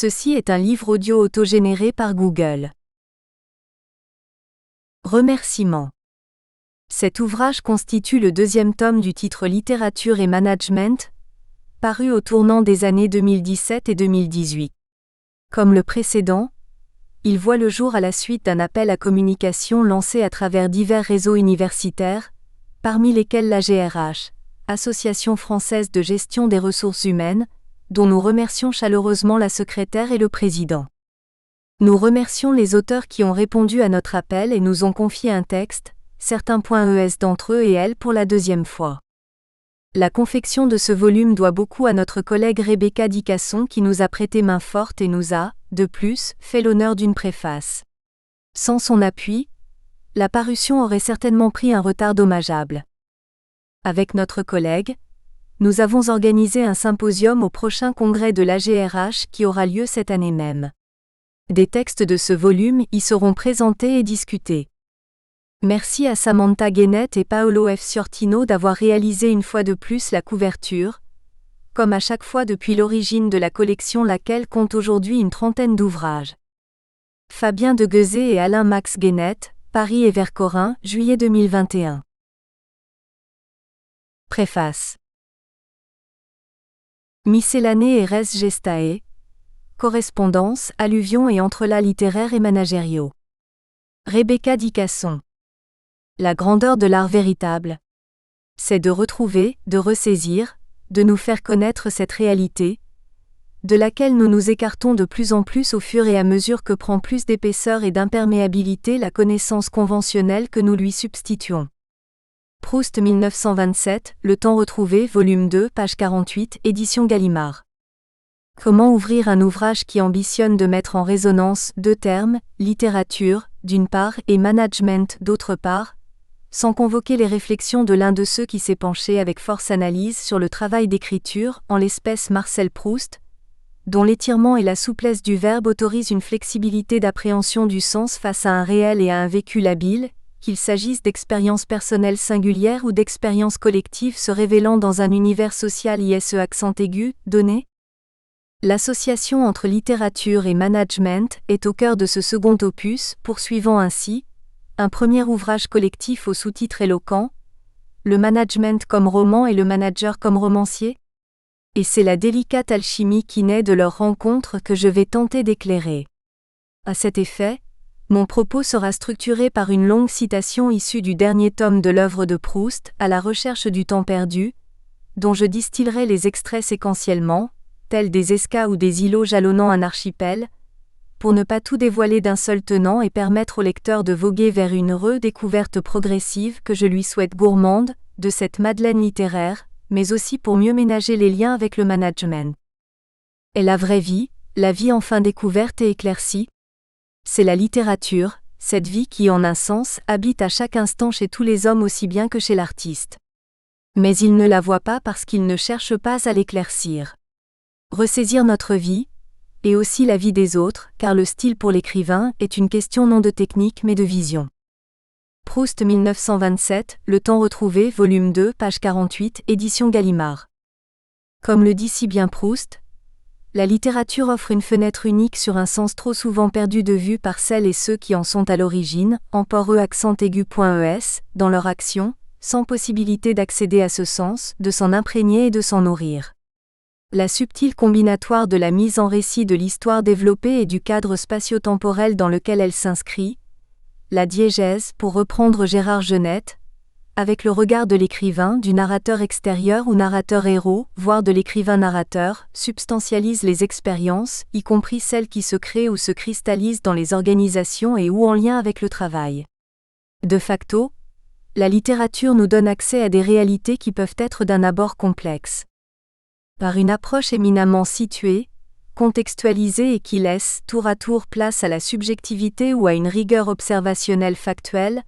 Ceci est un livre audio autogénéré par Google. Remerciements. Cet ouvrage constitue le deuxième tome du titre Littérature et Management, paru au tournant des années 2017 et 2018. Comme le précédent, il voit le jour à la suite d'un appel à communication lancé à travers divers réseaux universitaires, parmi lesquels la GRH, Association française de gestion des ressources humaines, dont nous remercions chaleureusement la secrétaire et le président. Nous remercions les auteurs qui ont répondu à notre appel et nous ont confié un texte, certains points ES d'entre eux et elles pour la deuxième fois. La confection de ce volume doit beaucoup à notre collègue Rebecca Dicasson qui nous a prêté main forte et nous a, de plus, fait l'honneur d'une préface. Sans son appui, la parution aurait certainement pris un retard dommageable. Avec notre collègue, nous avons organisé un symposium au prochain congrès de l'AGRH qui aura lieu cette année même. Des textes de ce volume y seront présentés et discutés. Merci à Samantha Guénette et Paolo F. Ciortino d'avoir réalisé une fois de plus la couverture, comme à chaque fois depuis l'origine de la collection laquelle compte aujourd'hui une trentaine d'ouvrages. Fabien de Guezé et Alain Max Guénette, Paris et Vercorin, juillet 2021. Préface. Miscellanée et res gestae. Correspondance, alluvions et entrelacs littéraires et managériaux. Rebecca Dicasson. La grandeur de l'art véritable, c'est de retrouver, de ressaisir, de nous faire connaître cette réalité, de laquelle nous nous écartons de plus en plus au fur et à mesure que prend plus d'épaisseur et d'imperméabilité la connaissance conventionnelle que nous lui substituons. Proust 1927, Le temps retrouvé, volume 2, page 48, édition Gallimard. Comment ouvrir un ouvrage qui ambitionne de mettre en résonance deux termes, littérature, d'une part, et management, d'autre part, sans convoquer les réflexions de l'un de ceux qui s'est penché avec force analyse sur le travail d'écriture, en l'espèce Marcel Proust, dont l'étirement et la souplesse du verbe autorisent une flexibilité d'appréhension du sens face à un réel et à un vécu labile, qu'il s'agisse d'expériences personnelles singulières ou d'expériences collectives se révélant dans un univers social ISE accent aigu, donné. L'association entre littérature et management est au cœur de ce second opus, poursuivant ainsi un premier ouvrage collectif au sous-titre éloquent, le management comme roman et le manager comme romancier. Et c'est la délicate alchimie qui naît de leur rencontre que je vais tenter d'éclairer. À cet effet, mon propos sera structuré par une longue citation issue du dernier tome de l'œuvre de Proust, À la recherche du temps perdu, dont je distillerai les extraits séquentiellement, tels des escas ou des îlots jalonnant un archipel, pour ne pas tout dévoiler d'un seul tenant et permettre au lecteur de voguer vers une heureuse découverte progressive que je lui souhaite gourmande, de cette Madeleine littéraire, mais aussi pour mieux ménager les liens avec le management. Et la vraie vie, la vie enfin découverte et éclaircie, c'est la littérature, cette vie qui, en un sens, habite à chaque instant chez tous les hommes aussi bien que chez l'artiste. Mais il ne la voit pas parce qu'il ne cherche pas à l'éclaircir. Ressaisir notre vie, et aussi la vie des autres, car le style pour l'écrivain est une question non de technique mais de vision. Proust 1927, Le temps retrouvé, volume 2, page 48, édition Gallimard. Comme le dit si bien Proust, la littérature offre une fenêtre unique sur un sens trop souvent perdu de vue par celles et ceux qui en sont à l'origine, emport accent aigu.es, dans leur action, sans possibilité d'accéder à ce sens, de s'en imprégner et de s'en nourrir. La subtile combinatoire de la mise en récit de l'histoire développée et du cadre spatio-temporel dans lequel elle s'inscrit, la diégèse, pour reprendre Gérard Genette, avec le regard de l'écrivain, du narrateur extérieur ou narrateur-héros, voire de l'écrivain-narrateur, substantialise les expériences, y compris celles qui se créent ou se cristallisent dans les organisations et ou en lien avec le travail. De facto, la littérature nous donne accès à des réalités qui peuvent être d'un abord complexes. Par une approche éminemment située, contextualisée et qui laisse, tour à tour, place à la subjectivité ou à une rigueur observationnelle factuelle,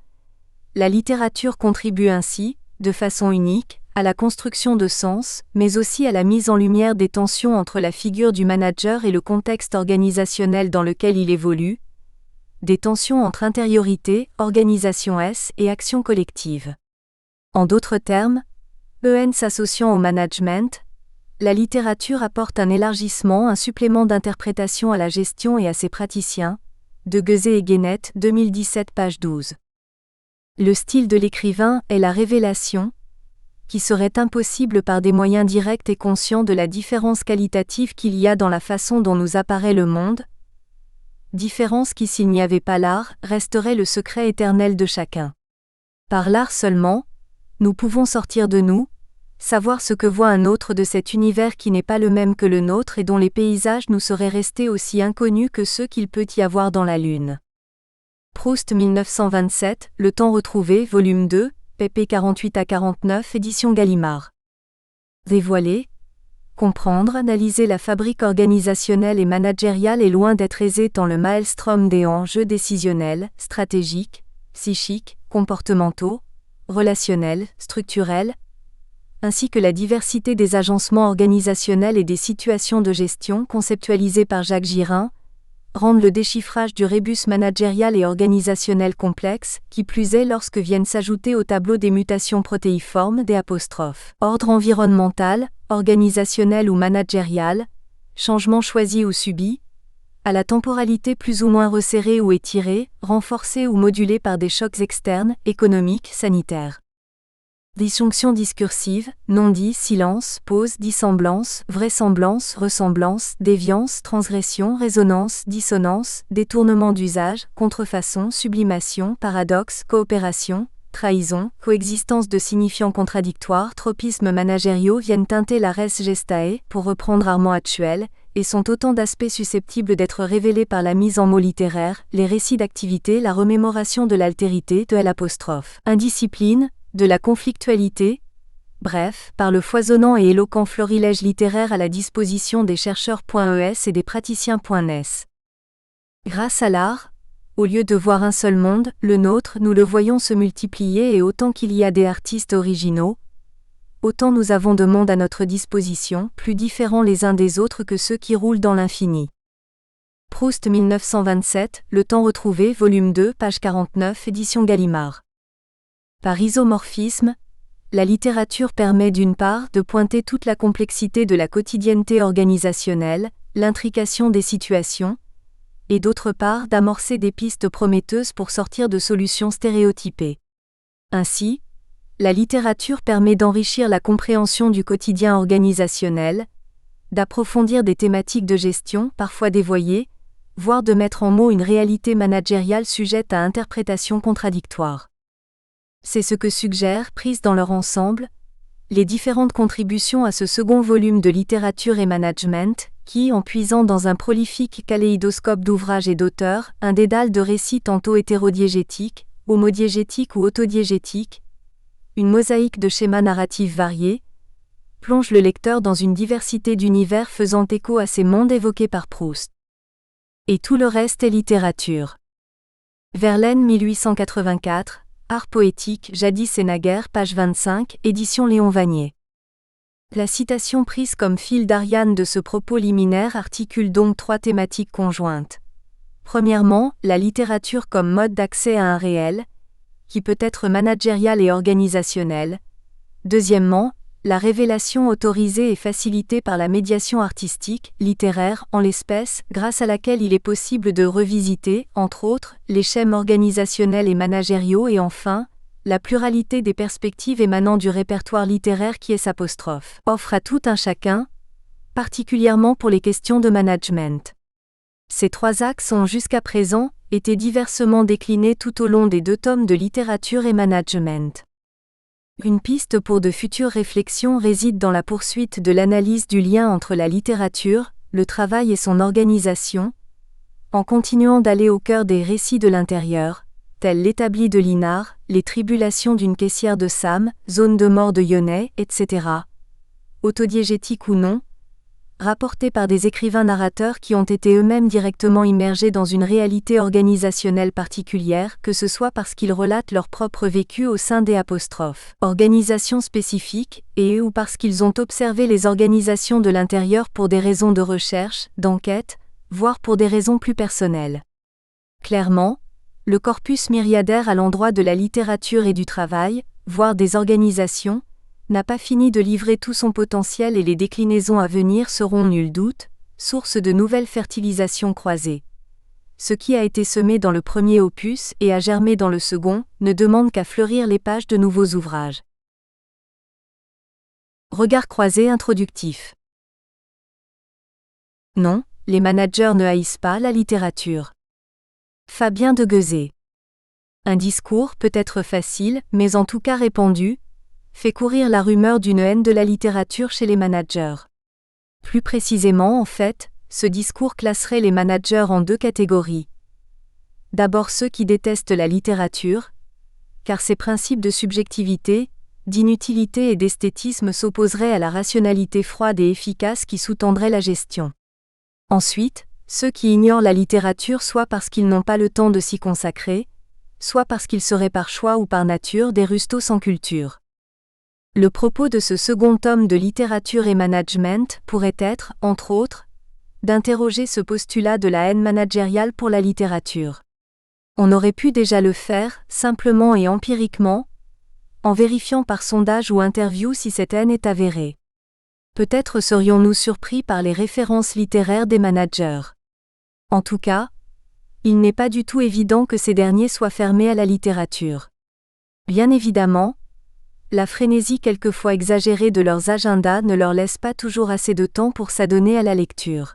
la littérature contribue ainsi, de façon unique, à la construction de sens, mais aussi à la mise en lumière des tensions entre la figure du manager et le contexte organisationnel dans lequel il évolue, des tensions entre intériorité, organisation S et action collective. En d'autres termes, EN s'associant au management, la littérature apporte un élargissement, un supplément d'interprétation à la gestion et à ses praticiens, de Guezet et Guénette, 2017 page 12. Le style de l'écrivain est la révélation, qui serait impossible par des moyens directs et conscients de la différence qualitative qu'il y a dans la façon dont nous apparaît le monde, différence qui, s'il n'y avait pas l'art, resterait le secret éternel de chacun. Par l'art seulement, nous pouvons sortir de nous, savoir ce que voit un autre de cet univers qui n'est pas le même que le nôtre et dont les paysages nous seraient restés aussi inconnus que ceux qu'il peut y avoir dans la Lune. Proust 1927, Le temps retrouvé, volume 2, pp 48 à 49, édition Gallimard. Dévoiler, comprendre, analyser la fabrique organisationnelle et managériale est loin d'être aisé tant le maelstrom des enjeux décisionnels, stratégiques, psychiques, comportementaux, relationnels, structurels, ainsi que la diversité des agencements organisationnels et des situations de gestion conceptualisées par Jacques Girin, rendent le déchiffrage du rébus managérial et organisationnel complexe, qui plus est lorsque viennent s'ajouter au tableau des mutations protéiformes des apostrophes. Ordre environnemental, organisationnel ou managérial, changement choisi ou subi, à la temporalité plus ou moins resserrée ou étirée, renforcée ou modulée par des chocs externes, économiques, sanitaires. Disjonction discursive, non-dit, silence, pause, dissemblance, vraisemblance, ressemblance, déviance, transgression, résonance, dissonance, détournement d'usage, contrefaçon, sublimation, paradoxe, coopération, trahison, coexistence de signifiants contradictoires, tropismes managériaux viennent teinter la res gestae, pour reprendre Armand Hatchuel, et sont autant d'aspects susceptibles d'être révélés par la mise en mots littéraires, les récits d'activité, la remémoration de l'altérité, de l'apostrophe, indiscipline, de la conflictualité, bref, par le foisonnant et éloquent florilège littéraire à la disposition des chercheurs.es et des praticiens.nes. Grâce à l'art, au lieu de voir un seul monde, le nôtre, nous le voyons se multiplier et autant qu'il y a des artistes originaux, autant nous avons de mondes à notre disposition, plus différents les uns des autres que ceux qui roulent dans l'infini. Proust 1927, Le temps retrouvé, volume 2, page 49, édition Gallimard. Par isomorphisme, la littérature permet d'une part de pointer toute la complexité de la quotidienneté organisationnelle, l'intrication des situations, et d'autre part d'amorcer des pistes prometteuses pour sortir de solutions stéréotypées. Ainsi, la littérature permet d'enrichir la compréhension du quotidien organisationnel, d'approfondir des thématiques de gestion parfois dévoyées, voire de mettre en mots une réalité managériale sujette à interprétation contradictoire. C'est ce que suggèrent, prises dans leur ensemble, les différentes contributions à ce second volume de littérature et management, qui, en puisant dans un prolifique kaléidoscope d'ouvrages et d'auteurs, un dédale de récits tantôt hétérodiégétiques, homodiégétiques ou autodiégétiques, une mosaïque de schémas narratifs variés, plonge le lecteur dans une diversité d'univers faisant écho à ces mondes évoqués par Proust. Et tout le reste est littérature. Verlaine 1884, Art poétique, jadis et naguère, page 25, édition Léon Vanier. La citation prise comme fil d'Ariane de ce propos liminaire articule donc trois thématiques conjointes. Premièrement, la littérature comme mode d'accès à un réel, qui peut être managérial et organisationnel. Deuxièmement, la révélation autorisée et facilitée par la médiation artistique, littéraire, en l'espèce, grâce à laquelle il est possible de revisiter, entre autres, les schèmes organisationnels et managériaux et enfin, la pluralité des perspectives émanant du répertoire littéraire qui est s'apostrophe, offre à tout un chacun, particulièrement pour les questions de management. Ces trois axes ont jusqu'à présent été diversement déclinés tout au long des 2 tomes de littérature et management. Une piste pour de futures réflexions réside dans la poursuite de l'analyse du lien entre la littérature, le travail et son organisation, en continuant d'aller au cœur des récits de l'intérieur, tels l'établi de Linard, les tribulations d'une caissière de Sam, zone de mort de Yonnet, etc. Autodiégétique ou non, rapportés par des écrivains narrateurs qui ont été eux-mêmes directement immergés dans une réalité organisationnelle particulière, que ce soit parce qu'ils relatent leur propre vécu au sein des organisations spécifiques, et ou parce qu'ils ont observé les organisations de l'intérieur pour des raisons de recherche, d'enquête, voire pour des raisons plus personnelles. Clairement, le corpus myriadaire à l'endroit de la littérature et du travail, voire des organisations, n'a pas fini de livrer tout son potentiel et les déclinaisons à venir seront nul doute, source de nouvelles fertilisations croisées. Ce qui a été semé dans le premier opus et a germé dans le second, ne demande qu'à fleurir les pages de nouveaux ouvrages. Regard croisé introductif. Non, les managers ne haïssent pas la littérature. Fabien de Guezé. Un discours peut être facile, mais en tout cas répandu, fait courir la rumeur d'une haine de la littérature chez les managers. Plus précisément, en fait, ce discours classerait les managers en deux catégories. D'abord ceux qui détestent la littérature, car ses principes de subjectivité, d'inutilité et d'esthétisme s'opposeraient à la rationalité froide et efficace qui sous-tendrait la gestion. Ensuite, ceux qui ignorent la littérature soit parce qu'ils n'ont pas le temps de s'y consacrer, soit parce qu'ils seraient par choix ou par nature des rustos sans culture. Le propos de ce second tome de Littérature et Management pourrait être, entre autres, d'interroger ce postulat de la haine managériale pour la littérature. On aurait pu déjà le faire, simplement et empiriquement, en vérifiant par sondage ou interview si cette haine est avérée. Peut-être serions-nous surpris par les références littéraires des managers. En tout cas, il n'est pas du tout évident que ces derniers soient fermés à la littérature. Bien évidemment, la frénésie quelquefois exagérée de leurs agendas ne leur laisse pas toujours assez de temps pour s'adonner à la lecture.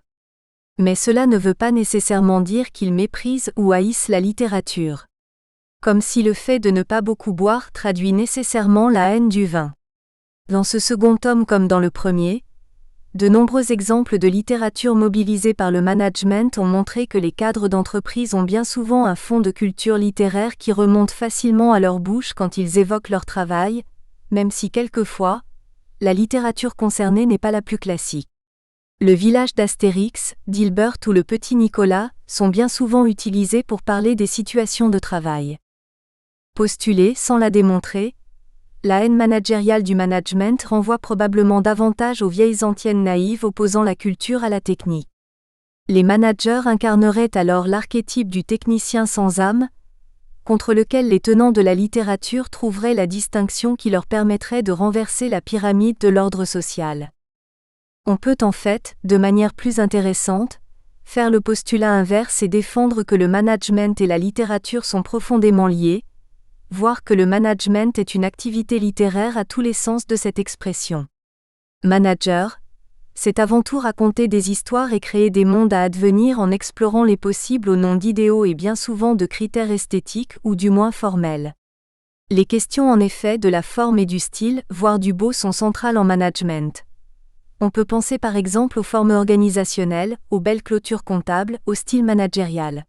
Mais cela ne veut pas nécessairement dire qu'ils méprisent ou haïssent la littérature. Comme si le fait de ne pas beaucoup boire traduit nécessairement la haine du vin. Dans ce second tome comme dans le premier, de nombreux exemples de littérature mobilisée par le management ont montré que les cadres d'entreprise ont bien souvent un fond de culture littéraire qui remonte facilement à leur bouche quand ils évoquent leur travail, même si quelquefois, la littérature concernée n'est pas la plus classique. Le village d'Astérix, Dilbert ou le petit Nicolas sont bien souvent utilisés pour parler des situations de travail. Postulée sans la démontrer, la haine managériale du management renvoie probablement davantage aux vieilles antiennes naïves opposant la culture à la technique. Les managers incarneraient alors l'archétype du technicien sans âme, contre lequel les tenants de la littérature trouveraient la distinction qui leur permettrait de renverser la pyramide de l'ordre social. On peut en fait, de manière plus intéressante, faire le postulat inverse et défendre que le management et la littérature sont profondément liés, voire que le management est une activité littéraire à tous les sens de cette expression. Manager, c'est avant tout raconter des histoires et créer des mondes à advenir en explorant les possibles au nom d'idéaux et bien souvent de critères esthétiques ou du moins formels. Les questions en effet de la forme et du style, voire du beau sont centrales en management. On peut penser par exemple aux formes organisationnelles, aux belles clôtures comptables, au style managérial.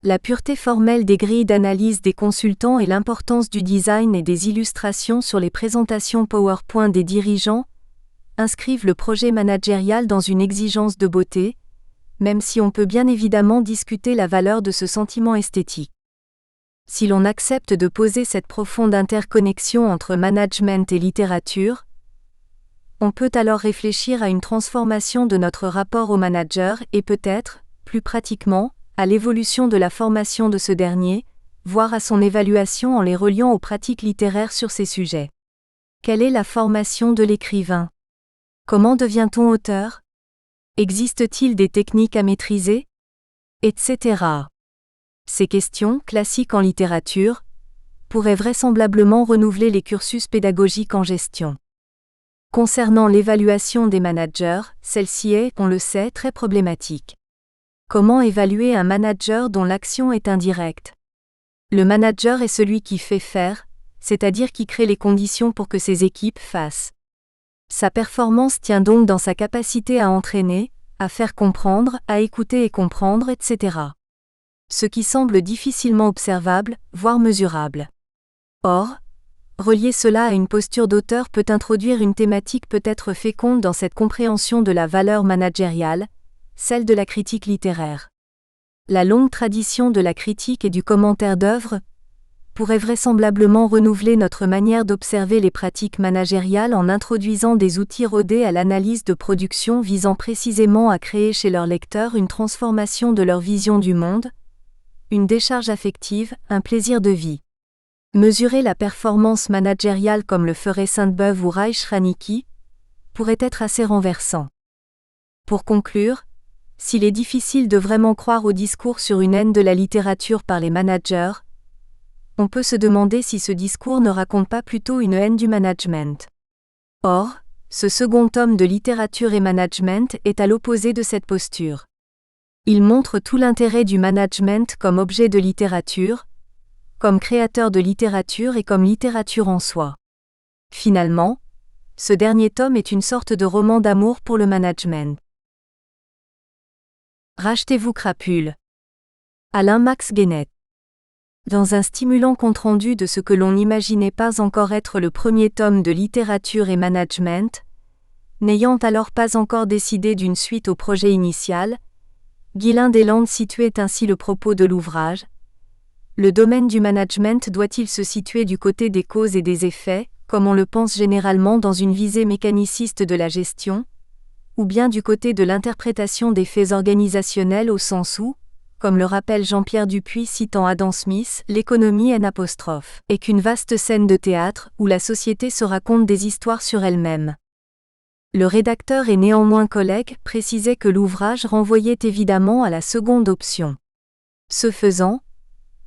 La pureté formelle des grilles d'analyse des consultants et l'importance du design et des illustrations sur les présentations PowerPoint des dirigeants inscrivent le projet managérial dans une exigence de beauté, même si on peut bien évidemment discuter la valeur de ce sentiment esthétique. Si l'on accepte de poser cette profonde interconnexion entre management et littérature, on peut alors réfléchir à une transformation de notre rapport au manager et peut-être, plus pratiquement, à l'évolution de la formation de ce dernier, voire à son évaluation en les reliant aux pratiques littéraires sur ces sujets. Quelle est la formation de l'écrivain ? Comment devient-on auteur ? Existe-t-il des techniques à maîtriser ? Etc. Ces questions, classiques en littérature, pourraient vraisemblablement renouveler les cursus pédagogiques en gestion. Concernant l'évaluation des managers, celle-ci est, on le sait, très problématique. Comment évaluer un manager dont l'action est indirecte ? Le manager est celui qui fait faire, c'est-à-dire qui crée les conditions pour que ses équipes fassent. Sa performance tient donc dans sa capacité à entraîner, à faire comprendre, à écouter et comprendre, etc. Ce qui semble difficilement observable, voire mesurable. Or, relier cela à une posture d'auteur peut introduire une thématique peut-être féconde dans cette compréhension de la valeur managériale, celle de la critique littéraire. La longue tradition de la critique et du commentaire d'œuvres pourrait vraisemblablement renouveler notre manière d'observer les pratiques managériales en introduisant des outils rodés à l'analyse de production visant précisément à créer chez leurs lecteurs une transformation de leur vision du monde, une décharge affective, un plaisir de vie. Mesurer la performance managériale comme le ferait Sainte-Beuve ou Reich Ranicky pourrait être assez renversant. Pour conclure, s'il est difficile de vraiment croire au discours sur une haine de la littérature par les managers, on peut se demander si ce discours ne raconte pas plutôt une haine du management. Or, ce second tome de Littérature et Management est à l'opposé de cette posture. Il montre tout l'intérêt du management comme objet de littérature, comme créateur de littérature et comme littérature en soi. Finalement, ce dernier tome est une sorte de roman d'amour pour le management. Rachetez-vous Crapule. Alain Max Guénette. Dans un stimulant compte-rendu de ce que l'on n'imaginait pas encore être le premier tome de Littérature et Management, n'ayant alors pas encore décidé d'une suite au projet initial, Guylain Deslandes situait ainsi le propos de l'ouvrage. Le domaine du management doit-il se situer du côté des causes et des effets, comme on le pense généralement dans une visée mécaniciste de la gestion, ou bien du côté de l'interprétation des faits organisationnels au sens où, comme le rappelle Jean-Pierre Dupuis citant Adam Smith, l'économie est qu'une vaste scène de théâtre où la société se raconte des histoires sur elle-même. Le rédacteur et néanmoins collègue précisait que l'ouvrage renvoyait évidemment à la seconde option. Ce faisant,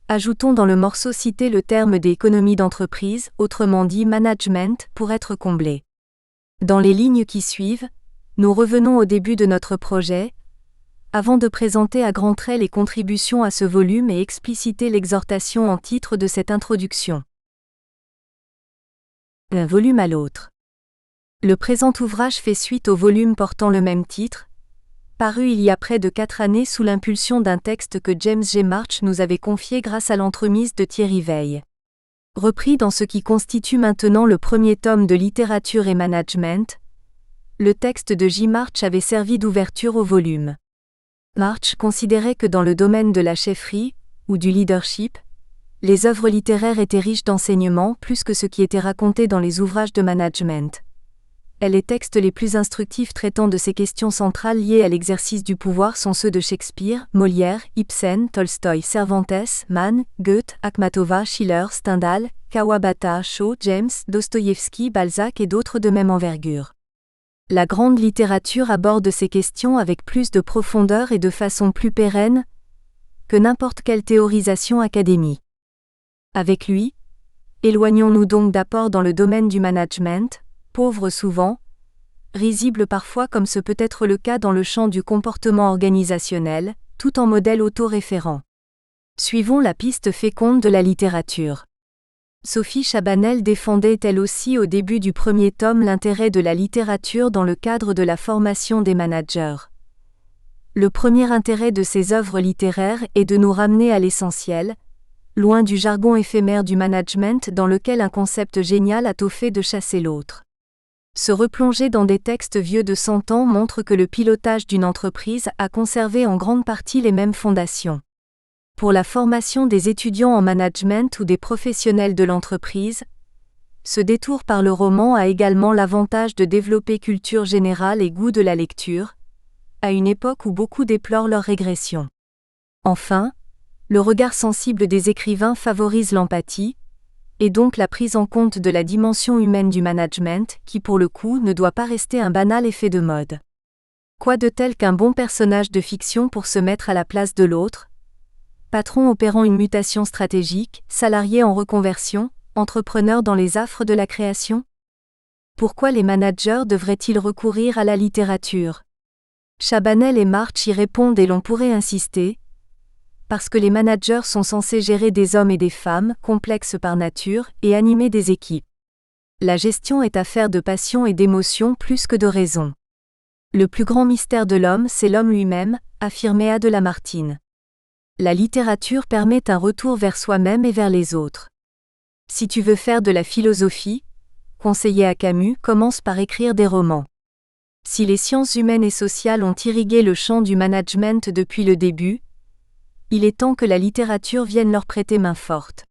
ajoutons dans le morceau cité le terme d'économie d'entreprise, autrement dit management, pour être comblé. Dans les lignes qui suivent, nous revenons au début de notre projet, avant de présenter à grands traits les contributions à ce volume et expliciter l'exhortation en titre de cette introduction. D'un volume à l'autre. Le présent ouvrage fait suite au volume portant le même titre, paru il y a près de 4 années sous l'impulsion d'un texte que James G. March nous avait confié grâce à l'entremise de Thierry Veil. Repris dans ce qui constitue maintenant le premier tome de Littérature et Management, le texte de J. March avait servi d'ouverture au volume. March considérait que dans le domaine de la chefferie, ou du leadership, les œuvres littéraires étaient riches d'enseignements plus que ce qui était raconté dans les ouvrages de management. Les textes les plus instructifs traitant de ces questions centrales liées à l'exercice du pouvoir sont ceux de Shakespeare, Molière, Ibsen, Tolstoï, Cervantes, Mann, Goethe, Akhmatova, Schiller, Stendhal, Kawabata, Shaw, James, Dostoïevski, Balzac et d'autres de même envergure. La grande littérature aborde ces questions avec plus de profondeur et de façon plus pérenne que n'importe quelle théorisation académique. Avec lui, éloignons-nous donc d'apports dans le domaine du management, pauvre souvent, risible parfois comme ce peut être le cas dans le champ du comportement organisationnel, tout en modèle autoréférent. Suivons la piste féconde de la littérature. Sophie Chabanel défendait elle aussi au début du premier tome l'intérêt de la littérature dans le cadre de la formation des managers. Le premier intérêt de ces œuvres littéraires est de nous ramener à l'essentiel, loin du jargon éphémère du management dans lequel un concept génial a tôt fait de chasser l'autre. Se replonger dans des textes vieux de 100 ans montre que le pilotage d'une entreprise a conservé en grande partie les mêmes fondations. Pour la formation des étudiants en management ou des professionnels de l'entreprise, ce détour par le roman a également l'avantage de développer culture générale et goût de la lecture, à une époque où beaucoup déplorent leur régression. Enfin, le regard sensible des écrivains favorise l'empathie, et donc la prise en compte de la dimension humaine du management qui pour le coup ne doit pas rester un banal effet de mode. Quoi de tel qu'un bon personnage de fiction pour se mettre à la place de l'autre ? Patron opérant une mutation stratégique, salarié en reconversion, entrepreneur dans les affres de la création ? Pourquoi les managers devraient-ils recourir à la littérature ? Chabanel et March y répondent et l'on pourrait insister. Parce que les managers sont censés gérer des hommes et des femmes, complexes par nature, et animer des équipes. La gestion est affaire de passion et d'émotion plus que de raison. Le plus grand mystère de l'homme, c'est l'homme lui-même, affirmait A. de Lamartine. La littérature permet un retour vers soi-même et vers les autres. Si tu veux faire de la philosophie, conseillait à Camus, commence par écrire des romans. Si les sciences humaines et sociales ont irrigué le champ du management depuis le début, il est temps que la littérature vienne leur prêter main forte.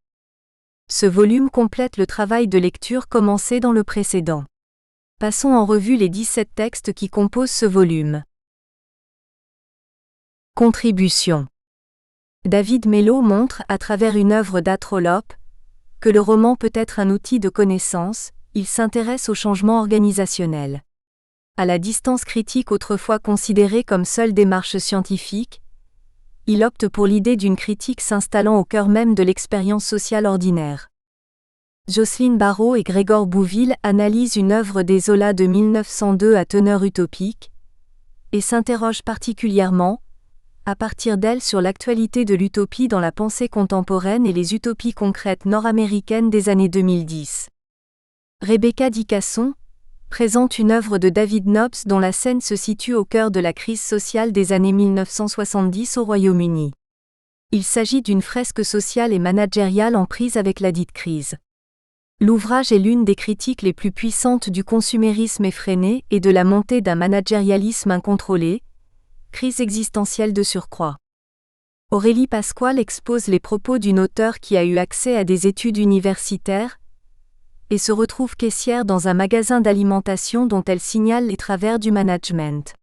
Ce volume complète le travail de lecture commencé dans le précédent. Passons en revue les 17 textes qui composent ce volume. Contribution. David Mello montre, à travers une œuvre d'Atrolope, Que le roman peut être un outil de connaissance, il s'intéresse au changement organisationnel. À la distance critique autrefois considérée comme seule démarche scientifique, il opte pour l'idée d'une critique s'installant au cœur même de l'expérience sociale ordinaire. Jocelyne Barrot et Gregor Bouville analysent une œuvre des Zola de 1902 à teneur utopique, et s'interrogent particulièrement, à partir d'elle, sur l'actualité de l'utopie dans la pensée contemporaine et les utopies concrètes nord-américaines des années 2010. Rebecca Dicasson présente une œuvre de David Nobbs dont la scène se situe au cœur de la crise sociale des années 1970 au Royaume-Uni. Il s'agit d'une fresque sociale et managériale en prise avec la dite crise. L'ouvrage est l'une des critiques les plus puissantes du consumérisme effréné et de la montée d'un managérialisme incontrôlé, crise existentielle de surcroît. Aurélie Pasquale expose les propos d'une auteure qui a eu accès à des études universitaires et se retrouve caissière dans un magasin d'alimentation dont elle signale les travers du management.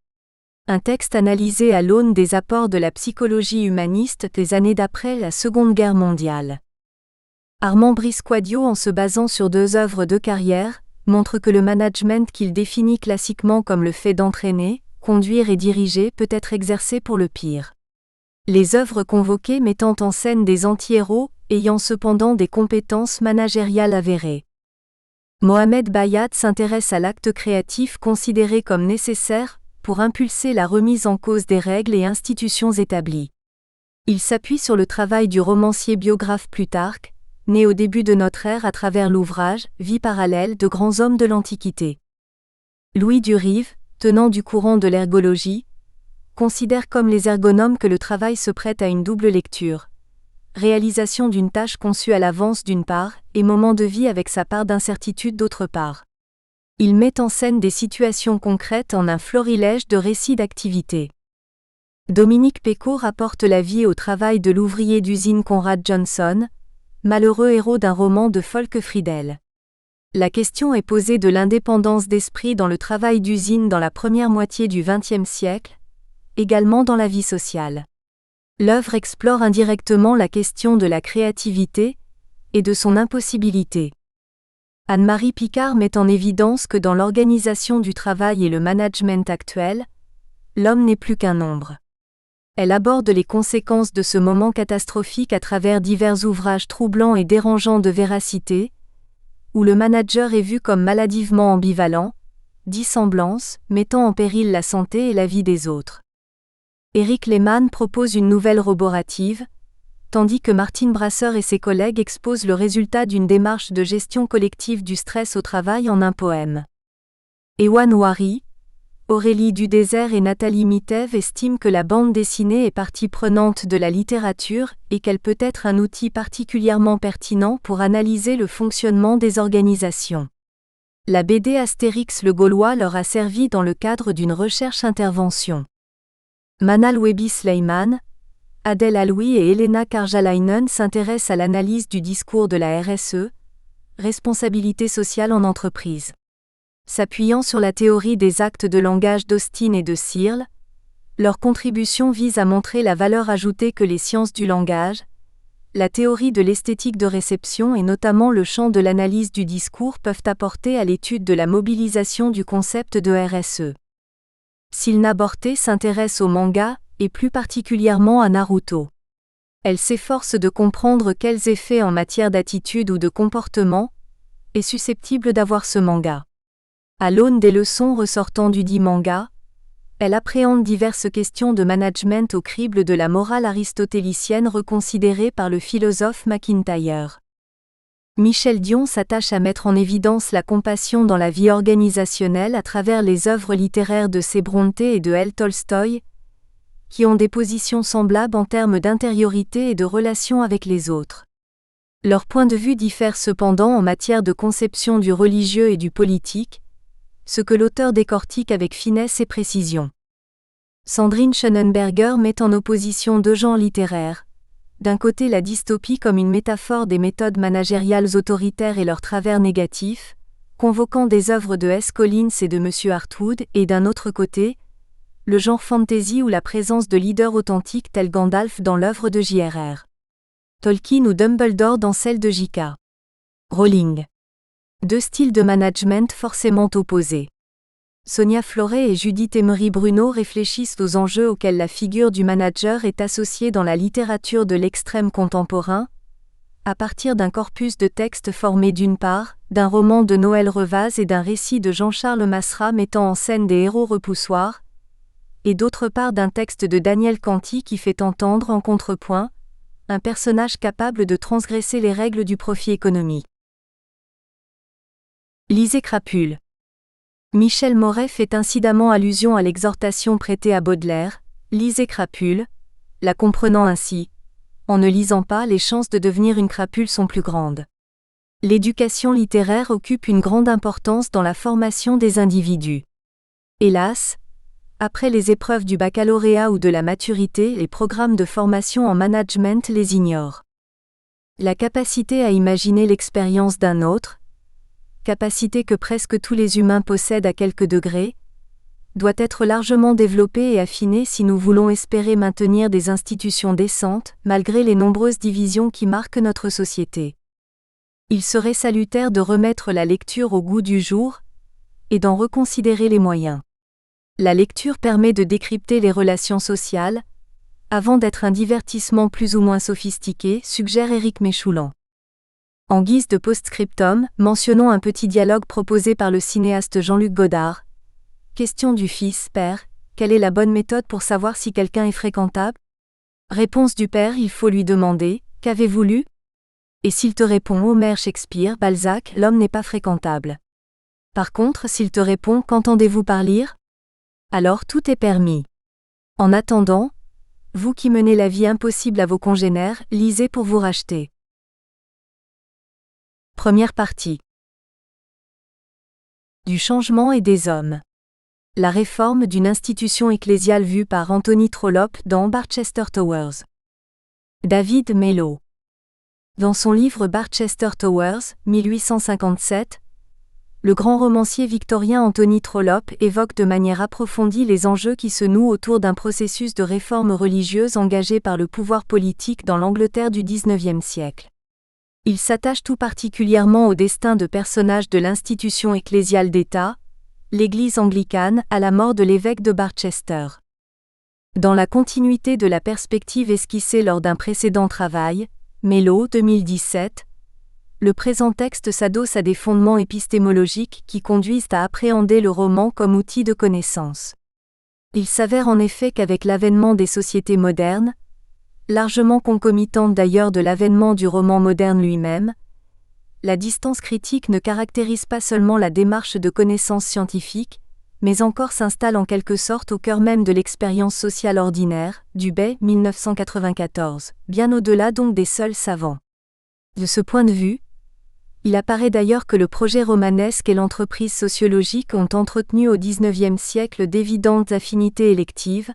Un texte analysé à l'aune des apports de la psychologie humaniste des années d'après la Seconde Guerre mondiale. Armand Brisquadio, en se basant sur 2 œuvres de carrière, montre que le management qu'il définit classiquement comme le fait d'entraîner, conduire et diriger peut être exercé pour le pire. Les œuvres convoquées mettant en scène des anti-héros, ayant cependant des compétences managériales avérées. Mohamed Bayat s'intéresse à l'acte créatif considéré comme nécessaire pour impulser la remise en cause des règles et institutions établies. Il s'appuie sur le travail du romancier biographe Plutarque, né au début de notre ère à travers l'ouvrage « Vie parallèle de grands hommes de l'Antiquité ». Louis Durive, tenant du courant de l'ergologie, considère comme les ergonomes que le travail se prête à une double lecture. Réalisation d'une tâche conçue à l'avance d'une part, et moment de vie avec sa part d'incertitude d'autre part. Il met en scène des situations concrètes en un florilège de récits d'activité. Dominique Pécaud rapporte la vie et au travail de l'ouvrier d'usine Conrad Johnson, malheureux héros d'un roman de Folke Friedel. La question est posée de l'indépendance d'esprit dans le travail d'usine dans la première moitié du XXe siècle, également dans la vie sociale. L'œuvre explore indirectement la question de la créativité et de son impossibilité. Anne-Marie Picard met en évidence que dans l'organisation du travail et le management actuel, l'homme n'est plus qu'un nombre. Elle aborde les conséquences de ce moment catastrophique à travers divers ouvrages troublants et dérangeants de véracité, où le manager est vu comme maladivement ambivalent, dissemblance, mettant en péril la santé et la vie des autres. Éric Lehmann propose une nouvelle roborative, tandis que Martine Brasseur et ses collègues exposent le résultat d'une démarche de gestion collective du stress au travail en un poème. Ewan Wari, Aurélie Dudésert et Nathalie Mitev estiment que la bande dessinée est partie prenante de la littérature et qu'elle peut être un outil particulièrement pertinent pour analyser le fonctionnement des organisations. La BD Astérix le Gaulois leur a servi dans le cadre d'une recherche-intervention. Manal Webi Sleiman, Adèle Aloui et Elena Karjalainen s'intéressent à l'analyse du discours de la RSE, responsabilité sociale en entreprise. S'appuyant sur la théorie des actes de langage d'Austin et de Searle, leur contribution vise à montrer la valeur ajoutée que les sciences du langage, la théorie de l'esthétique de réception et notamment le champ de l'analyse du discours peuvent apporter à l'étude de la mobilisation du concept de RSE. Silna Borté s'intéresse au manga, et plus particulièrement à Naruto. Elle s'efforce de comprendre quels effets en matière d'attitude ou de comportement est susceptible d'avoir ce manga. À l'aune des leçons ressortant du dit manga, elle appréhende diverses questions de management au crible de la morale aristotélicienne reconsidérée par le philosophe MacIntyre. Michel Dion s'attache à mettre en évidence la compassion dans la vie organisationnelle à travers les œuvres littéraires de C. Brontë et de L. Tolstoï, qui ont des positions semblables en termes d'intériorité et de relation avec les autres. Leurs points de vue diffèrent cependant en matière de conception du religieux et du politique, ce que l'auteur décortique avec finesse et précision. Sandrine Schönenberger met en opposition 2 genres littéraires. D'un côté la dystopie comme une métaphore des méthodes managériales autoritaires et leurs travers négatifs, convoquant des œuvres de S. Collins et de M. Hartwood, et d'un autre côté, le genre fantasy ou la présence de leaders authentiques tels Gandalf dans l'œuvre de J.R.R. Tolkien ou Dumbledore dans celle de J.K. Rowling. Deux styles de management forcément opposés. Sonia Floret et Judith Emery Bruno réfléchissent aux enjeux auxquels la figure du manager est associée dans la littérature de l'extrême contemporain, à partir d'un corpus de textes formé d'une part, d'un roman de Noël Revaz et d'un récit de Jean-Charles Masserat mettant en scène des héros repoussoirs, et d'autre part d'un texte de Daniel Canty qui fait entendre en contrepoint un personnage capable de transgresser les règles du profit économique. Lisez Crapule. Michel Moret fait incidemment allusion à l'exhortation prêtée à Baudelaire, lisez Crapule, la comprenant ainsi. En ne lisant pas, les chances de devenir une crapule sont plus grandes. L'éducation littéraire occupe une grande importance dans la formation des individus. Hélas, après les épreuves du baccalauréat ou de la maturité, les programmes de formation en management les ignorent. La capacité à imaginer l'expérience d'un autre, capacité que presque tous les humains possèdent à quelque degré, doit être largement développée et affinée si nous voulons espérer maintenir des institutions décentes, malgré les nombreuses divisions qui marquent notre société. Il serait salutaire de remettre la lecture au goût du jour, et d'en reconsidérer les moyens. La lecture permet de décrypter les relations sociales, avant d'être un divertissement plus ou moins sophistiqué, suggère Éric Méchoulan. En guise de post-scriptum, mentionnons un petit dialogue proposé par le cinéaste Jean-Luc Godard. Question du fils, père, quelle est la bonne méthode pour savoir si quelqu'un est fréquentable ? Réponse du père, il faut lui demander, qu'avez-vous lu ? Et s'il te répond Homère, Shakespeare, Balzac, l'homme n'est pas fréquentable. Par contre, s'il te répond qu'entendez-vous par lire ? Alors tout est permis. En attendant, vous qui menez la vie impossible à vos congénères, lisez pour vous racheter. Première partie. Du changement et des hommes. La réforme d'une institution ecclésiale vue par Anthony Trollope dans Barchester Towers. David Mello. Dans son livre Barchester Towers, 1857, le grand romancier victorien Anthony Trollope évoque de manière approfondie les enjeux qui se nouent autour d'un processus de réforme religieuse engagé par le pouvoir politique dans l'Angleterre du XIXe siècle. Il s'attache tout particulièrement au destin de personnages de l'institution ecclésiale d'État, l'Église anglicane, à la mort de l'évêque de Barchester. Dans la continuité de la perspective esquissée lors d'un précédent travail, Mello 2017, le présent texte s'adosse à des fondements épistémologiques qui conduisent à appréhender le roman comme outil de connaissance. Il s'avère en effet qu'avec l'avènement des sociétés modernes, largement concomitante d'ailleurs de l'avènement du roman moderne lui-même, la distance critique ne caractérise pas seulement la démarche de connaissance scientifique, mais encore s'installe en quelque sorte au cœur même de l'expérience sociale ordinaire, Dubay 1994, bien au-delà donc des seuls savants. De ce point de vue, il apparaît d'ailleurs que le projet romanesque et l'entreprise sociologique ont entretenu au XIXe siècle d'évidentes affinités électives,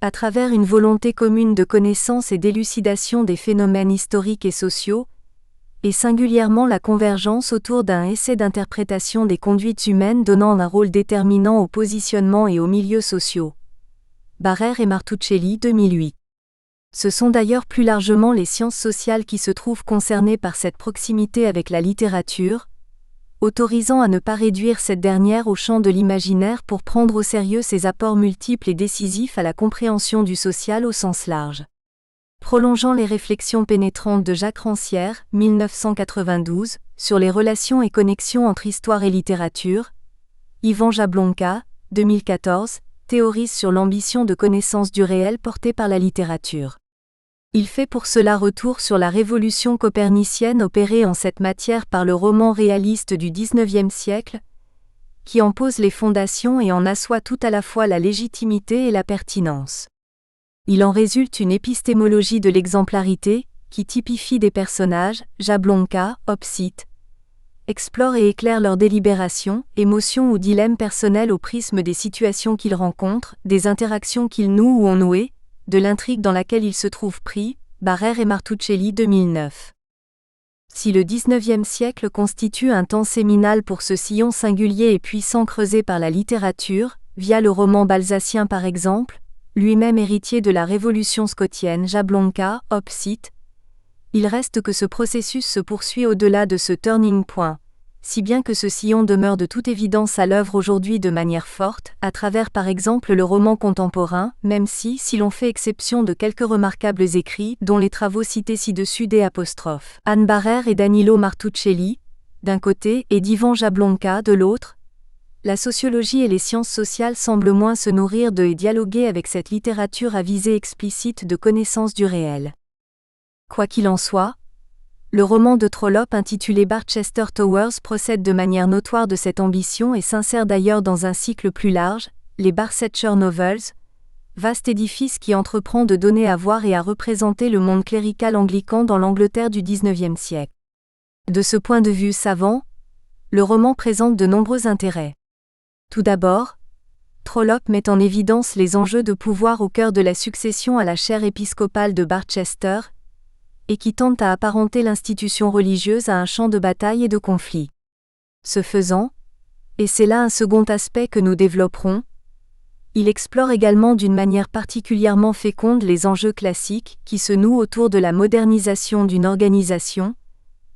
à travers une volonté commune de connaissance et d'élucidation des phénomènes historiques et sociaux, et singulièrement la convergence autour d'un essai d'interprétation des conduites humaines donnant un rôle déterminant au positionnement et aux milieux sociaux. Barrère et Martuccelli 2008. Ce sont d'ailleurs plus largement les sciences sociales qui se trouvent concernées par cette proximité avec la littérature, autorisant à ne pas réduire cette dernière au champ de l'imaginaire pour prendre au sérieux ses apports multiples et décisifs à la compréhension du social au sens large. Prolongeant les réflexions pénétrantes de Jacques Rancière, 1992, sur les relations et connexions entre histoire et littérature, Yvan Jablonka, 2014, théorise sur l'ambition de connaissance du réel portée par la littérature. Il fait pour cela retour sur la révolution copernicienne opérée en cette matière par le roman réaliste du XIXe siècle, qui en pose les fondations et en assoit tout à la fois la légitimité et la pertinence. Il en résulte une épistémologie de l'exemplarité, qui typifie des personnages, Jablonka, Opsite, explore et éclaire leurs délibérations, émotions ou dilemmes personnels au prisme des situations qu'ils rencontrent, des interactions qu'ils nouent ou ont nouées, de l'intrigue dans laquelle ils se trouvent pris, Barrère et Martuccelli 2009. Si le XIXe siècle constitue un temps séminal pour ce sillon singulier et puissant creusé par la littérature, via le roman balzacien par exemple, lui-même héritier de la révolution scotienne Jablonka, Opsite, Il reste que ce processus se poursuit au-delà de ce turning point, si bien que ce sillon demeure de toute évidence à l'œuvre aujourd'hui de manière forte, à travers par exemple le roman contemporain, même si l'on fait exception de quelques remarquables écrits, dont les travaux cités ci-dessus d'. Anne Barrère et Danilo Martuccelli, d'un côté, et d'Ivan Jablonka de l'autre, la sociologie et les sciences sociales semblent moins se nourrir de et dialoguer avec cette littérature à visée explicite de connaissance du réel. Quoi qu'il en soit, le roman de Trollope intitulé Barchester Towers procède de manière notoire de cette ambition et s'insère d'ailleurs dans un cycle plus large, les Barsetshire Novels, vaste édifice qui entreprend de donner à voir et à représenter le monde clérical anglican dans l'Angleterre du XIXe siècle. De ce point de vue savant, le roman présente de nombreux intérêts. Tout d'abord, Trollope met en évidence les enjeux de pouvoir au cœur de la succession à la chaire épiscopale de Barchester, et qui tente à apparenter l'institution religieuse à un champ de bataille et de conflit. Ce faisant, et c'est là un second aspect que nous développerons, il explore également d'une manière particulièrement féconde les enjeux classiques qui se nouent autour de la modernisation d'une organisation,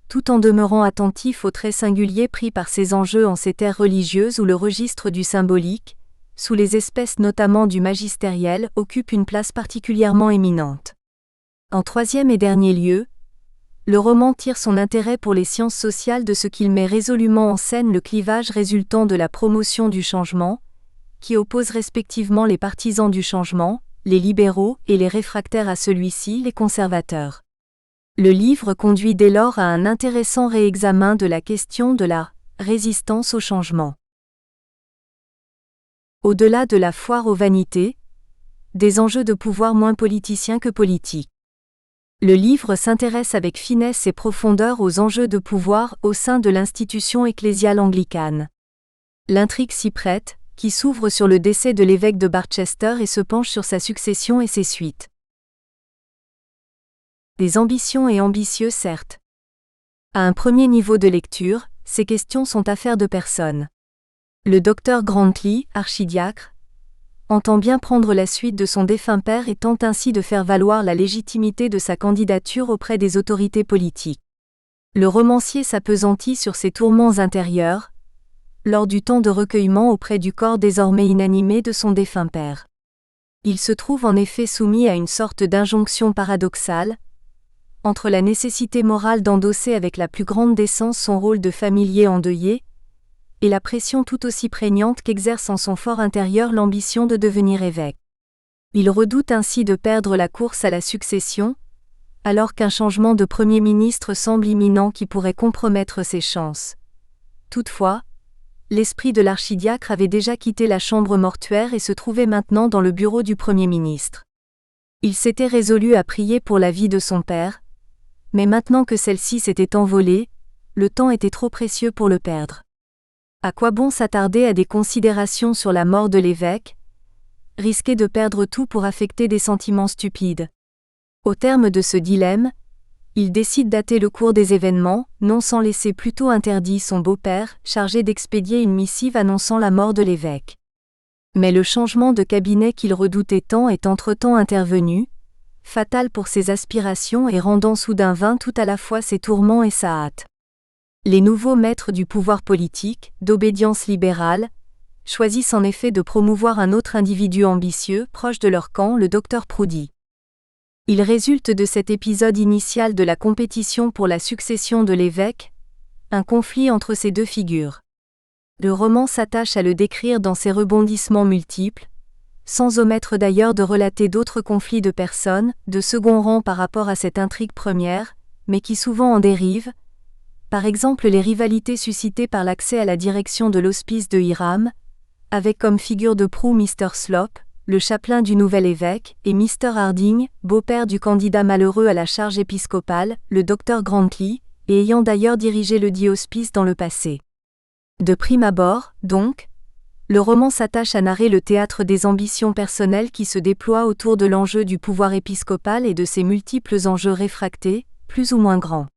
tout en demeurant attentif aux traits singuliers pris par ces enjeux en ces terres religieuses où le registre du symbolique, sous les espèces notamment du magistériel, occupe une place particulièrement éminente. En troisième et dernier lieu, le roman tire son intérêt pour les sciences sociales de ce qu'il met résolument en scène le clivage résultant de la promotion du changement, qui oppose respectivement les partisans du changement, les libéraux, et les réfractaires à celui-ci, les conservateurs. Le livre conduit dès lors à un intéressant réexamen de la question de la résistance au changement. Au-delà de la foire aux vanités, des enjeux de pouvoir moins politiciens que politiques. Le livre s'intéresse avec finesse et profondeur aux enjeux de pouvoir au sein de l'institution ecclésiale anglicane. L'intrigue s'y prête, qui s'ouvre sur le décès de l'évêque de Barchester et se penche sur sa succession et ses suites. Des ambitions et ambitieux certes. À un premier niveau de lecture, ces questions sont affaires de personne. Le docteur Grantley, archidiacre, entend bien prendre la suite de son défunt père et tente ainsi de faire valoir la légitimité de sa candidature auprès des autorités politiques. Le romancier s'appesantit sur ses tourments intérieurs, lors du temps de recueillement auprès du corps désormais inanimé de son défunt père. Il se trouve en effet soumis à une sorte d'injonction paradoxale, entre la nécessité morale d'endosser avec la plus grande décence son rôle de familier endeuillé, et la pression tout aussi prégnante qu'exerce en son fort intérieur l'ambition de devenir évêque. Il redoute ainsi de perdre la course à la succession, alors qu'un changement de Premier ministre semble imminent qui pourrait compromettre ses chances. Toutefois, l'esprit de l'archidiacre avait déjà quitté la chambre mortuaire et se trouvait maintenant dans le bureau du Premier ministre. Il s'était résolu à prier pour la vie de son père, mais maintenant que celle-ci s'était envolée, le temps était trop précieux pour le perdre. À quoi bon s'attarder à des considérations sur la mort de l'évêque, risquer de perdre tout pour affecter des sentiments stupides? Au terme de ce dilemme, il décide d'hâter le cours des événements, non sans laisser plutôt interdit son beau-père, chargé d'expédier une missive annonçant la mort de l'évêque. Mais le changement de cabinet qu'il redoutait tant est entre-temps intervenu, fatal pour ses aspirations et rendant soudain vain tout à la fois ses tourments et sa hâte. Les nouveaux maîtres du pouvoir politique, d'obédience libérale, choisissent en effet de promouvoir un autre individu ambitieux, proche de leur camp, le docteur Proudie. Il résulte de cet épisode initial de la compétition pour la succession de l'évêque, un conflit entre ces deux figures. Le roman s'attache à le décrire dans ses rebondissements multiples, sans omettre d'ailleurs de relater d'autres conflits de personnes, de second rang par rapport à cette intrigue première, mais qui souvent en dérivent, par exemple les rivalités suscitées par l'accès à la direction de l'hospice de Hiram, avec comme figure de proue Mr. Slop, le chapelain du nouvel évêque, et Mr. Harding, beau-père du candidat malheureux à la charge épiscopale, le docteur Grantley, et ayant d'ailleurs dirigé le dit hospice dans le passé. De prime abord, donc, le roman s'attache à narrer le théâtre des ambitions personnelles qui se déploient autour de l'enjeu du pouvoir épiscopal et de ses multiples enjeux réfractés, plus ou moins grands.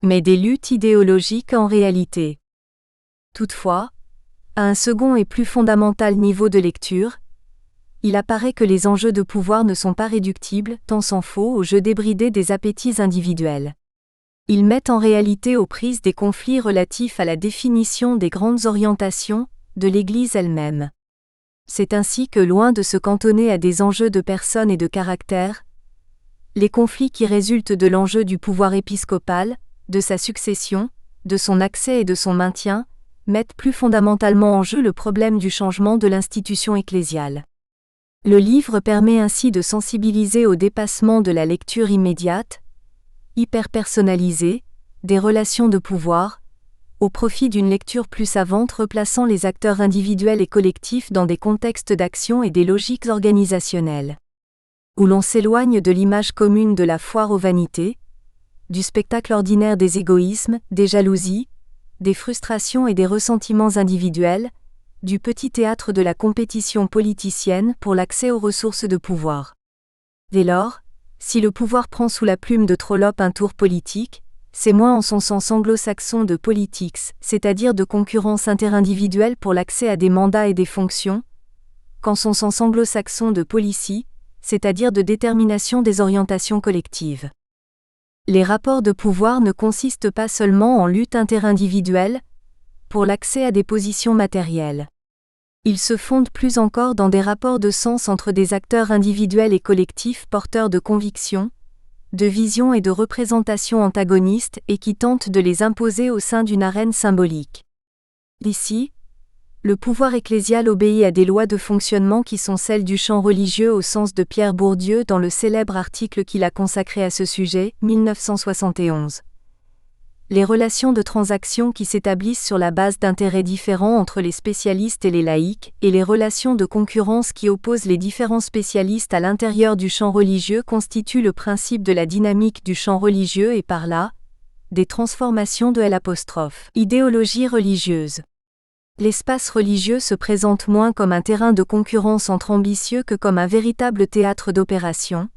Mais des luttes idéologiques en réalité. Toutefois, à un second et plus fondamental niveau de lecture, il apparaît que les enjeux de pouvoir ne sont pas réductibles, tant s'en faut, au jeu débridé des appétits individuels. Ils mettent en réalité aux prises des conflits relatifs à la définition des grandes orientations de l'Église elle-même. C'est ainsi que, loin de se cantonner à des enjeux de personnes et de caractère, les conflits qui résultent de l'enjeu du pouvoir épiscopal, de sa succession, de son accès et de son maintien, mettent plus fondamentalement en jeu le problème du changement de l'institution ecclésiale. Le livre permet ainsi de sensibiliser au dépassement de la lecture immédiate, hyper-personnalisée, des relations de pouvoir, au profit d'une lecture plus savante replaçant les acteurs individuels et collectifs dans des contextes d'action et des logiques organisationnelles. Où l'on s'éloigne de l'image commune de la foire aux vanités, du spectacle ordinaire des égoïsmes, des jalousies, des frustrations et des ressentiments individuels, du petit théâtre de la compétition politicienne pour l'accès aux ressources de pouvoir. Dès lors, si le pouvoir prend sous la plume de Trollope un tour politique, c'est moins en son sens anglo-saxon de politics, c'est-à-dire de concurrence interindividuelle pour l'accès à des mandats et des fonctions, qu'en son sens anglo-saxon de policy, c'est-à-dire de détermination des orientations collectives. Les rapports de pouvoir ne consistent pas seulement en lutte interindividuelle pour l'accès à des positions matérielles. Ils se fondent plus encore dans des rapports de sens entre des acteurs individuels et collectifs porteurs de convictions, de visions et de représentations antagonistes et qui tentent de les imposer au sein d'une arène symbolique. Ici, le pouvoir ecclésial obéit à des lois de fonctionnement qui sont celles du champ religieux au sens de Pierre Bourdieu dans le célèbre article qu'il a consacré à ce sujet, 1971. Les relations de transaction qui s'établissent sur la base d'intérêts différents entre les spécialistes et les laïcs, et les relations de concurrence qui opposent les différents spécialistes à l'intérieur du champ religieux constituent le principe de la dynamique du champ religieux et par là, des transformations de L'. Idéologie religieuse. L'espace religieux se présente moins comme un terrain de concurrence entre ambitieux que comme un véritable théâtre d'opération,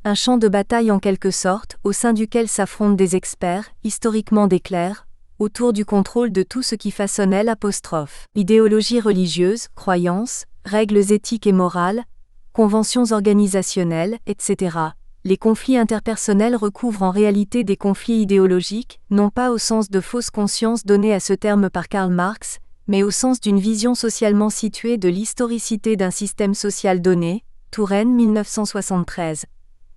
un champ de bataille en quelque sorte, au sein duquel s'affrontent des experts, historiquement des clercs, autour du contrôle de tout ce qui façonne L'. Idéologie religieuse, croyances, règles éthiques et morales, conventions organisationnelles, etc. Les conflits interpersonnels recouvrent en réalité des conflits idéologiques, non pas au sens de fausse conscience donné à ce terme par Karl Marx, mais au sens d'une vision socialement située de l'historicité d'un système social donné, Touraine 1973.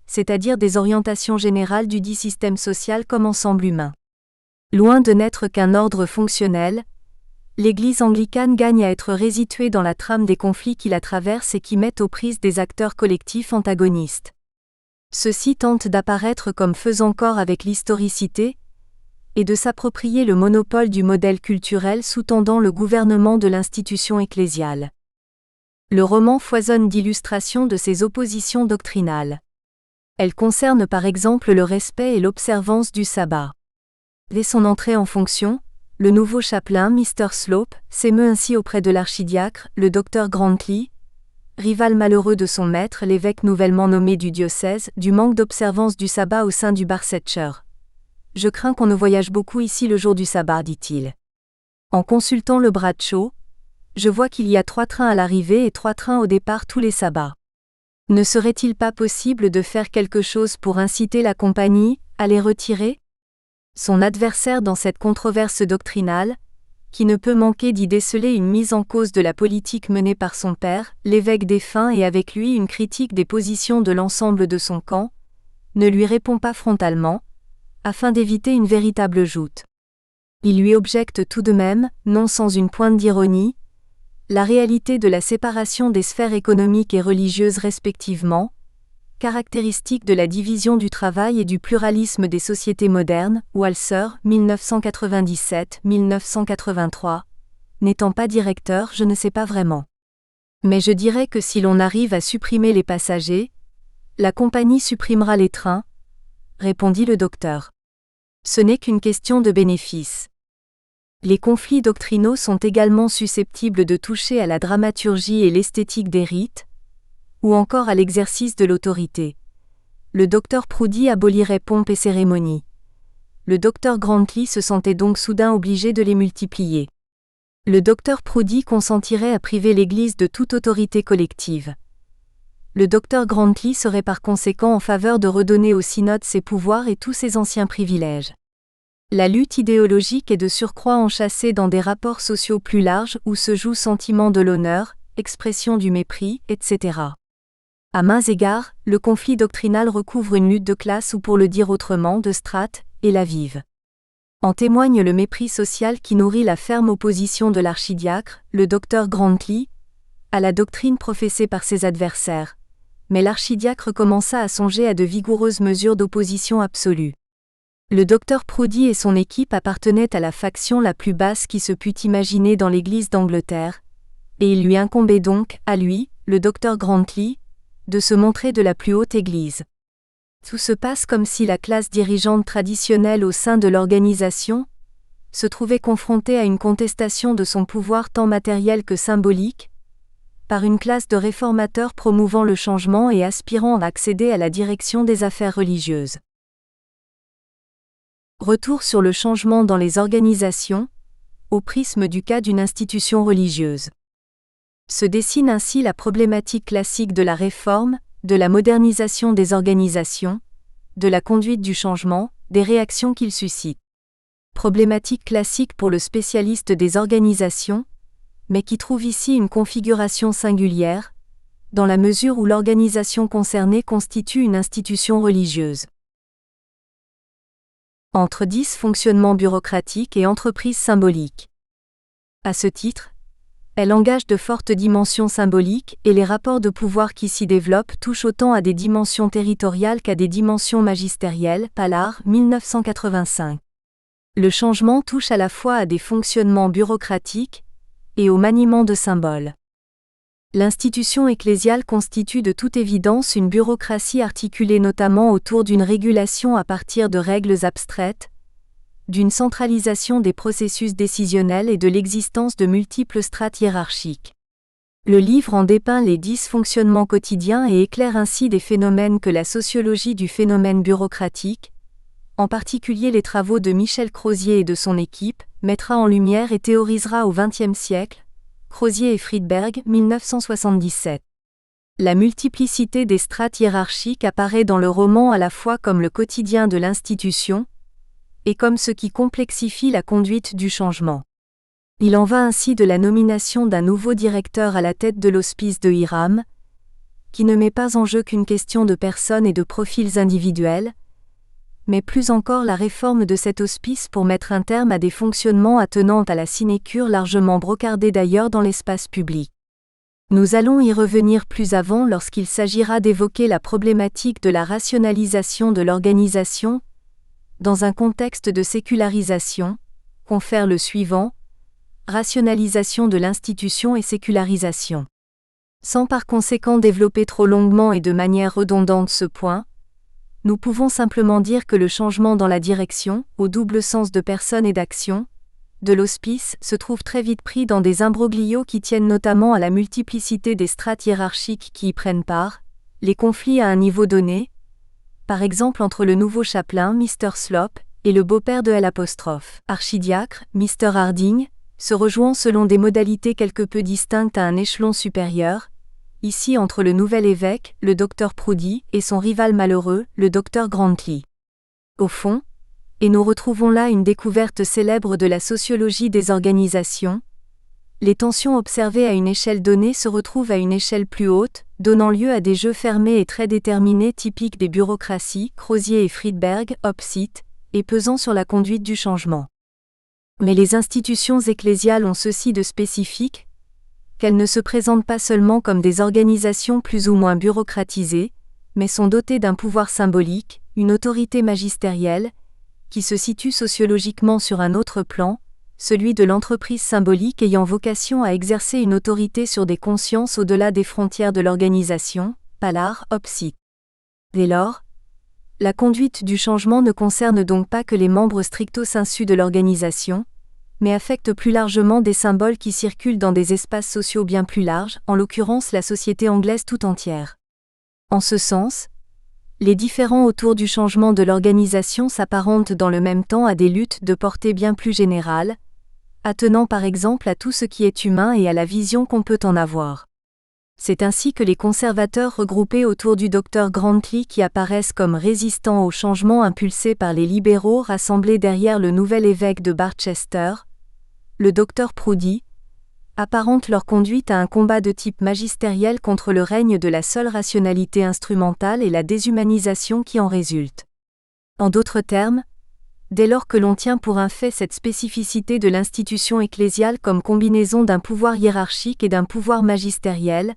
C'est-à-dire des orientations générales du dit système social comme ensemble humain. Loin de n'être qu'un ordre fonctionnel, l'Église anglicane gagne à être résiduée dans la trame des conflits qui la traversent et qui mettent aux prises des acteurs collectifs antagonistes. Ceux-ci tentent d'apparaître comme faisant corps avec l'historicité et de s'approprier le monopole du modèle culturel sous-tendant le gouvernement de l'institution ecclésiale. Le roman foisonne d'illustrations de ces oppositions doctrinales. Elle concerne par exemple le respect et l'observance du sabbat. Dès son entrée en fonction, le nouveau chapelain, Mr. Slope, s'émeut ainsi auprès de l'archidiacre, le docteur Grantley, rival malheureux de son maître, l'évêque nouvellement nommé du diocèse, du manque d'observance du sabbat au sein du Barsetshire. « Je crains qu'on ne voyage beaucoup ici le jour du sabbat, dit-il. En consultant le Bradshaw, je vois qu'il y a 3 trains à l'arrivée et 3 trains au départ tous les sabbats. Ne serait-il pas possible de faire quelque chose pour inciter la compagnie à les retirer ? Son adversaire dans cette controverse doctrinale, qui ne peut manquer d'y déceler une mise en cause de la politique menée par son père, l'évêque défunt et avec lui une critique des positions de l'ensemble de son camp, ne lui répond pas frontalement, afin d'éviter une véritable joute. Il lui objecte tout de même, non sans une pointe d'ironie, la réalité de la séparation des sphères économiques et religieuses respectivement, caractéristique de la division du travail et du pluralisme des sociétés modernes, Walser, 1997-1983. N'étant pas directeur, je ne sais pas vraiment. Mais je dirais que si l'on arrive à supprimer les passagers, la compagnie supprimera les trains, répondit le docteur. Ce n'est qu'une question de bénéfice. Les conflits doctrinaux sont également susceptibles de toucher à la dramaturgie et l'esthétique des rites, ou encore à l'exercice de l'autorité. Le docteur Proudy abolirait pompe et cérémonie. Le docteur Grantley se sentait donc soudain obligé de les multiplier. Le docteur Proudy consentirait à priver l'Église de toute autorité collective. Le docteur Grantley serait par conséquent en faveur de redonner au synode ses pouvoirs et tous ses anciens privilèges. La lutte idéologique est de surcroît enchâssée dans des rapports sociaux plus larges où se joue sentiment de l'honneur, expression du mépris, etc. À maints égards, le conflit doctrinal recouvre une lutte de classe ou pour le dire autrement de strates, et la vive. En témoigne le mépris social qui nourrit la ferme opposition de l'archidiacre, le docteur Grantley, à la doctrine professée par ses adversaires. Mais l'archidiacre commença à songer à de vigoureuses mesures d'opposition absolue. Le docteur Proudy et son équipe appartenaient à la faction la plus basse qui se pût imaginer dans l'Église d'Angleterre, et il lui incombait donc, à lui, le docteur Grantley, de se montrer de la plus haute Église. Tout se passe comme si la classe dirigeante traditionnelle au sein de l'organisation se trouvait confrontée à une contestation de son pouvoir tant matériel que symbolique, par une classe de réformateurs promouvant le changement et aspirant à accéder à la direction des affaires religieuses. Retour sur le changement dans les organisations, au prisme du cas d'une institution religieuse. Se dessine ainsi la problématique classique de la réforme, de la modernisation des organisations, de la conduite du changement, des réactions qu'il suscite. Problématique classique pour le spécialiste des organisations, mais qui trouve ici une configuration singulière, dans la mesure où l'organisation concernée constitue une institution religieuse. Entre dysfonctionnement bureaucratique et entreprise symbolique. À ce titre, elle engage de fortes dimensions symboliques et les rapports de pouvoir qui s'y développent touchent autant à des dimensions territoriales qu'à des dimensions magistérielles. Pallard, 1985. Le changement touche à la fois à des fonctionnements bureaucratiques et au maniement de symboles. L'institution ecclésiale constitue de toute évidence une bureaucratie articulée notamment autour d'une régulation à partir de règles abstraites, d'une centralisation des processus décisionnels et de l'existence de multiples strates hiérarchiques. Le livre en dépeint les dysfonctionnements quotidiens et éclaire ainsi des phénomènes que la sociologie du phénomène bureaucratique, en particulier les travaux de Michel Crozier et de son équipe, mettra en lumière et théorisera au XXe siècle, Crozier et Friedberg, 1977. La multiplicité des strates hiérarchiques apparaît dans le roman à la fois comme le quotidien de l'institution, et comme ce qui complexifie la conduite du changement. Il en va ainsi de la nomination d'un nouveau directeur à la tête de l'hospice de Hiram, qui ne met pas en jeu qu'une question de personnes et de profils individuels, mais plus encore la réforme de cet hospice pour mettre un terme à des fonctionnements attenant à la sinécure largement brocardés d'ailleurs dans l'espace public. Nous allons y revenir plus avant lorsqu'il s'agira d'évoquer la problématique de la rationalisation de l'organisation, dans un contexte de sécularisation, confère le suivant, rationalisation de l'institution et sécularisation. Sans par conséquent développer trop longuement et de manière redondante ce point, nous pouvons simplement dire que le changement dans la direction, au double sens de personne et d'action, de l'hospice se trouve très vite pris dans des imbroglios qui tiennent notamment à la multiplicité des strates hiérarchiques qui y prennent part, les conflits à un niveau donné, par exemple entre le nouveau chapelain, Mr. Slop, et le beau-père de L', archidiacre, Mr. Harding, se rejoignant selon des modalités quelque peu distinctes à un échelon supérieur, ici entre le nouvel évêque, le docteur Proudy, et son rival malheureux, le docteur Grantley. Au fond, et nous retrouvons là une découverte célèbre de la sociologie des organisations, les tensions observées à une échelle donnée se retrouvent à une échelle plus haute, donnant lieu à des jeux fermés et très déterminés typiques des bureaucraties, Crozier et Friedberg, Opsit, et pesant sur la conduite du changement. Mais les institutions ecclésiales ont ceci de spécifique, qu'elles ne se présentent pas seulement comme des organisations plus ou moins bureaucratisées, mais sont dotées d'un pouvoir symbolique, une autorité magistérielle, qui se situe sociologiquement sur un autre plan, celui de l'entreprise symbolique ayant vocation à exercer une autorité sur des consciences au-delà des frontières de l'organisation, Pallard, Opsit. Dès lors, la conduite du changement ne concerne donc pas que les membres stricto sensu de l'organisation, mais affecte plus largement des symboles qui circulent dans des espaces sociaux bien plus larges, en l'occurrence la société anglaise tout entière. En ce sens, les différends autour du changement de l'organisation s'apparentent dans le même temps à des luttes de portée bien plus générale, attenant par exemple à tout ce qui est humain et à la vision qu'on peut en avoir. C'est ainsi que les conservateurs regroupés autour du Dr Grantley qui apparaissent comme résistants au changement impulsé par les libéraux rassemblés derrière le nouvel évêque de Barchester, le Dr Proudy, apparentent leur conduite à un combat de type magistériel contre le règne de la seule rationalité instrumentale et la déshumanisation qui en résulte. En d'autres termes, dès lors que l'on tient pour un fait cette spécificité de l'institution ecclésiale comme combinaison d'un pouvoir hiérarchique et d'un pouvoir magistériel,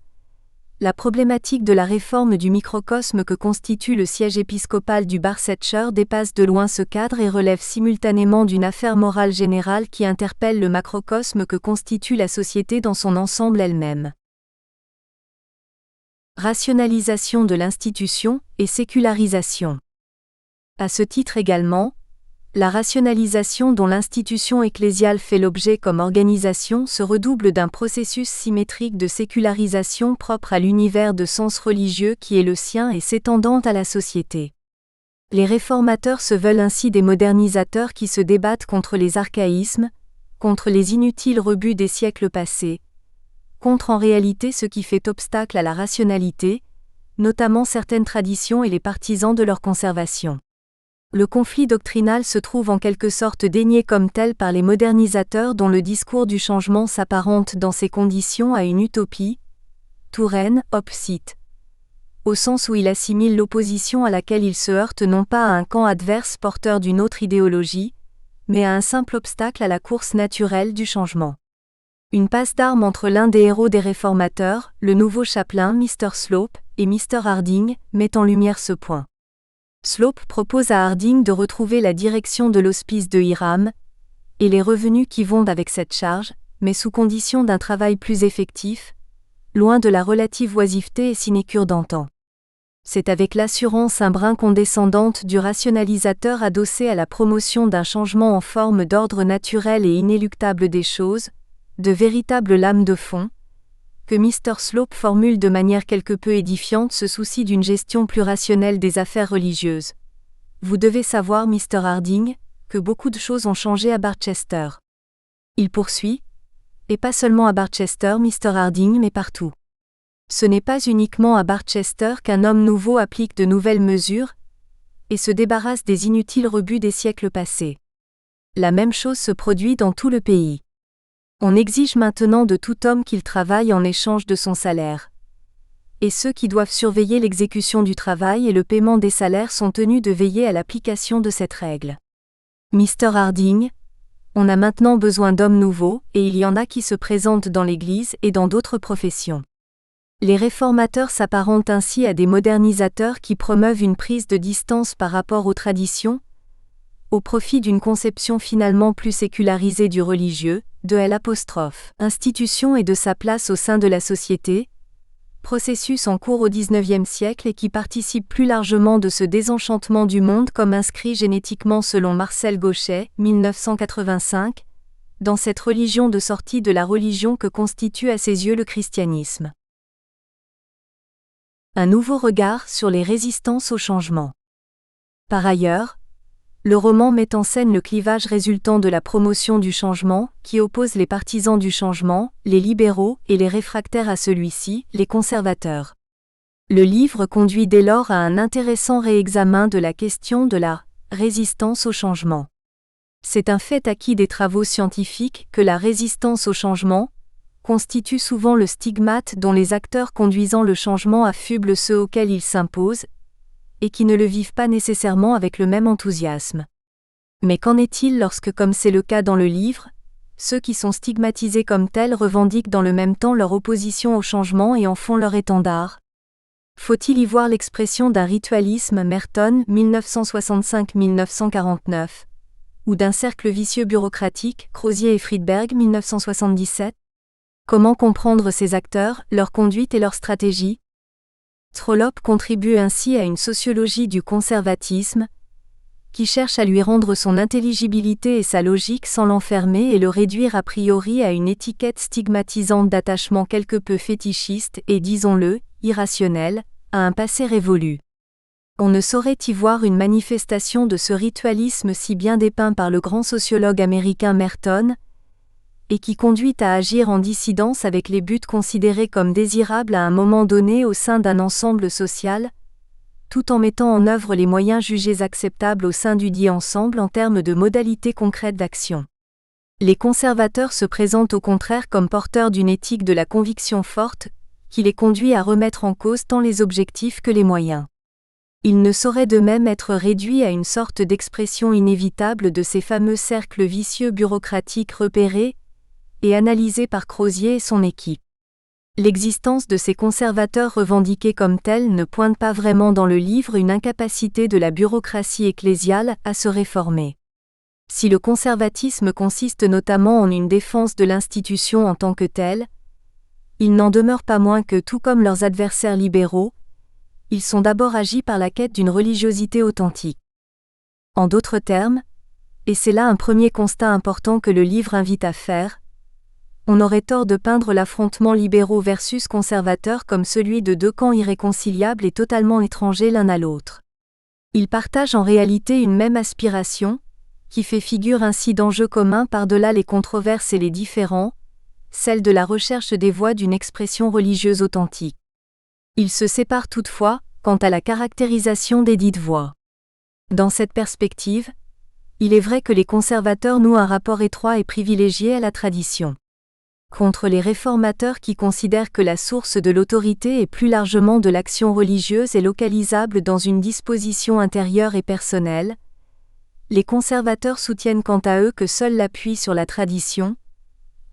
la problématique de la réforme du microcosme que constitue le siège épiscopal du Barsetshire dépasse de loin ce cadre et relève simultanément d'une affaire morale générale qui interpelle le macrocosme que constitue la société dans son ensemble elle-même. Rationalisation de l'institution et sécularisation. À ce titre également, la rationalisation dont l'institution ecclésiale fait l'objet comme organisation se redouble d'un processus symétrique de sécularisation propre à l'univers de sens religieux qui est le sien et s'étendant à la société. Les réformateurs se veulent ainsi des modernisateurs qui se débattent contre les archaïsmes, contre les inutiles rebuts des siècles passés, contre en réalité ce qui fait obstacle à la rationalité, notamment certaines traditions et les partisans de leur conservation. Le conflit doctrinal se trouve en quelque sorte dénié comme tel par les modernisateurs dont le discours du changement s'apparente dans ces conditions à une utopie, Touraine, opsite, au sens où il assimile l'opposition à laquelle il se heurte non pas à un camp adverse porteur d'une autre idéologie, mais à un simple obstacle à la course naturelle du changement. Une passe d'armes entre l'un des héros des réformateurs, le nouveau chapelain Mr. Slope, et Mr. Harding, met en lumière ce point. Slope propose à Harding de retrouver la direction de l'hospice de Hiram, et les revenus qui vont avec cette charge, mais sous condition d'un travail plus effectif, loin de la relative oisiveté et sinécure d'antan. C'est avec l'assurance un brin condescendante du rationalisateur adossé à la promotion d'un changement en forme d'ordre naturel et inéluctable des choses, de véritable lame de fond, que Mr. Slope formule de manière quelque peu édifiante ce souci d'une gestion plus rationnelle des affaires religieuses. Vous devez savoir, Mr. Harding, que beaucoup de choses ont changé à Barchester. Il poursuit, et pas seulement à Barchester, Mr. Harding, mais partout. Ce n'est pas uniquement à Barchester qu'un homme nouveau applique de nouvelles mesures, et se débarrasse des inutiles rebuts des siècles passés. La même chose se produit dans tout le pays. On exige maintenant de tout homme qu'il travaille en échange de son salaire. Et ceux qui doivent surveiller l'exécution du travail et le paiement des salaires sont tenus de veiller à l'application de cette règle. Mr. Harding, on a maintenant besoin d'hommes nouveaux, et il y en a qui se présentent dans l'Église et dans d'autres professions. Les réformateurs s'apparentent ainsi à des modernisateurs qui promeuvent une prise de distance par rapport aux traditions, au profit d'une conception finalement plus sécularisée du religieux, de l'institution et de sa place au sein de la société, processus en cours au XIXe siècle et qui participe plus largement de ce désenchantement du monde comme inscrit génétiquement selon Marcel Gauchet, 1985, dans cette religion de sortie de la religion que constitue à ses yeux le christianisme. Un nouveau regard sur les résistances au changement. Par ailleurs, le roman met en scène le clivage résultant de la promotion du changement, qui oppose les partisans du changement, les libéraux, et les réfractaires à celui-ci, les conservateurs. Le livre conduit dès lors à un intéressant réexamen de la question de la résistance au changement. C'est un fait acquis des travaux scientifiques que la résistance au changement constitue souvent le stigmate dont les acteurs conduisant le changement affublent ceux auxquels il s'impose, et qui ne le vivent pas nécessairement avec le même enthousiasme. Mais qu'en est-il lorsque, comme c'est le cas dans le livre, ceux qui sont stigmatisés comme tels revendiquent dans le même temps leur opposition au changement et en font leur étendard? Faut-il y voir l'expression d'un ritualisme Merton 1965-1949, ou d'un cercle vicieux bureaucratique Crozier et Friedberg 1977? Comment comprendre ces acteurs, leur conduite et leur stratégie? Trollope contribue ainsi à une sociologie du conservatisme, qui cherche à lui rendre son intelligibilité et sa logique sans l'enfermer et le réduire a priori à une étiquette stigmatisante d'attachement quelque peu fétichiste et, disons-le, irrationnel, à un passé révolu. On ne saurait y voir une manifestation de ce ritualisme si bien dépeint par le grand sociologue américain Merton, et qui conduit à agir en dissidence avec les buts considérés comme désirables à un moment donné au sein d'un ensemble social, tout en mettant en œuvre les moyens jugés acceptables au sein du dit ensemble en termes de modalités concrètes d'action. Les conservateurs se présentent au contraire comme porteurs d'une éthique de la conviction forte, qui les conduit à remettre en cause tant les objectifs que les moyens. Ils ne sauraient de même être réduits à une sorte d'expression inévitable de ces fameux cercles vicieux bureaucratiques repérés et analysés par Crozier et son équipe. L'existence de ces conservateurs revendiqués comme tels ne pointe pas vraiment dans le livre une incapacité de la bureaucratie ecclésiale à se réformer. Si le conservatisme consiste notamment en une défense de l'institution en tant que telle, il n'en demeure pas moins que, tout comme leurs adversaires libéraux, ils sont d'abord agis par la quête d'une religiosité authentique. En d'autres termes, et c'est là un premier constat important que le livre invite à faire, on aurait tort de peindre l'affrontement libéraux versus conservateurs comme celui de deux camps irréconciliables et totalement étrangers l'un à l'autre. Ils partagent en réalité une même aspiration, qui fait figure ainsi d'enjeux communs par-delà les controverses et les différends, celle de la recherche des voies d'une expression religieuse authentique. Ils se séparent toutefois, quant à la caractérisation des dites voies. Dans cette perspective, il est vrai que les conservateurs nouent un rapport étroit et privilégié à la tradition. Contre les réformateurs qui considèrent que la source de l'autorité et plus largement de l'action religieuse est localisable dans une disposition intérieure et personnelle, les conservateurs soutiennent quant à eux que seul l'appui sur la tradition,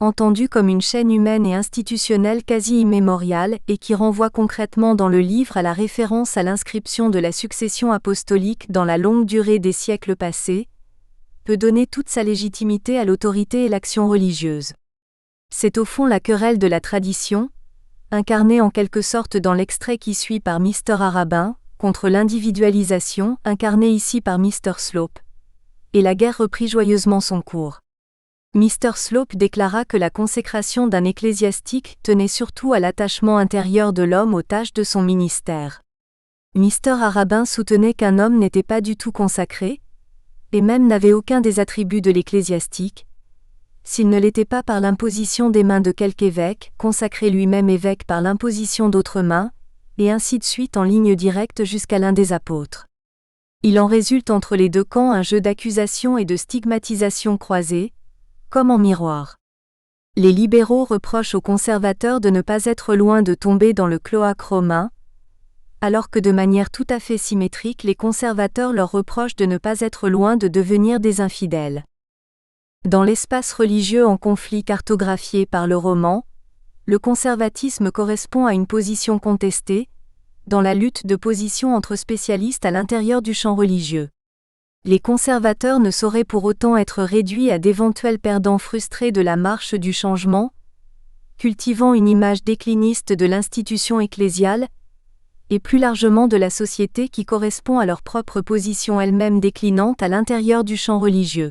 entendue comme une chaîne humaine et institutionnelle quasi immémoriale et qui renvoie concrètement dans le livre à la référence à l'inscription de la succession apostolique dans la longue durée des siècles passés, peut donner toute sa légitimité à l'autorité et l'action religieuse. C'est au fond la querelle de la tradition, incarnée en quelque sorte dans l'extrait qui suit par Mr. Arabin, contre l'individualisation, incarnée ici par Mr. Slope. Et la guerre reprit joyeusement son cours. Mr. Slope déclara que la consécration d'un ecclésiastique tenait surtout à l'attachement intérieur de l'homme aux tâches de son ministère. Mr. Arabin soutenait qu'un homme n'était pas du tout consacré, et même n'avait aucun des attributs de l'ecclésiastique, s'il ne l'était pas par l'imposition des mains de quelque évêque, consacré lui-même évêque par l'imposition d'autres mains, et ainsi de suite en ligne directe jusqu'à l'un des apôtres. Il en résulte entre les deux camps un jeu d'accusation et de stigmatisation croisés, comme en miroir. Les libéraux reprochent aux conservateurs de ne pas être loin de tomber dans le cloaque romain, alors que de manière tout à fait symétrique les conservateurs leur reprochent de ne pas être loin de devenir des infidèles. Dans l'espace religieux en conflit cartographié par le roman, le conservatisme correspond à une position contestée, dans la lutte de position entre spécialistes à l'intérieur du champ religieux. Les conservateurs ne sauraient pour autant être réduits à d'éventuels perdants frustrés de la marche du changement, cultivant une image décliniste de l'institution ecclésiale, et plus largement de la société qui correspond à leur propre position elle-même déclinante à l'intérieur du champ religieux.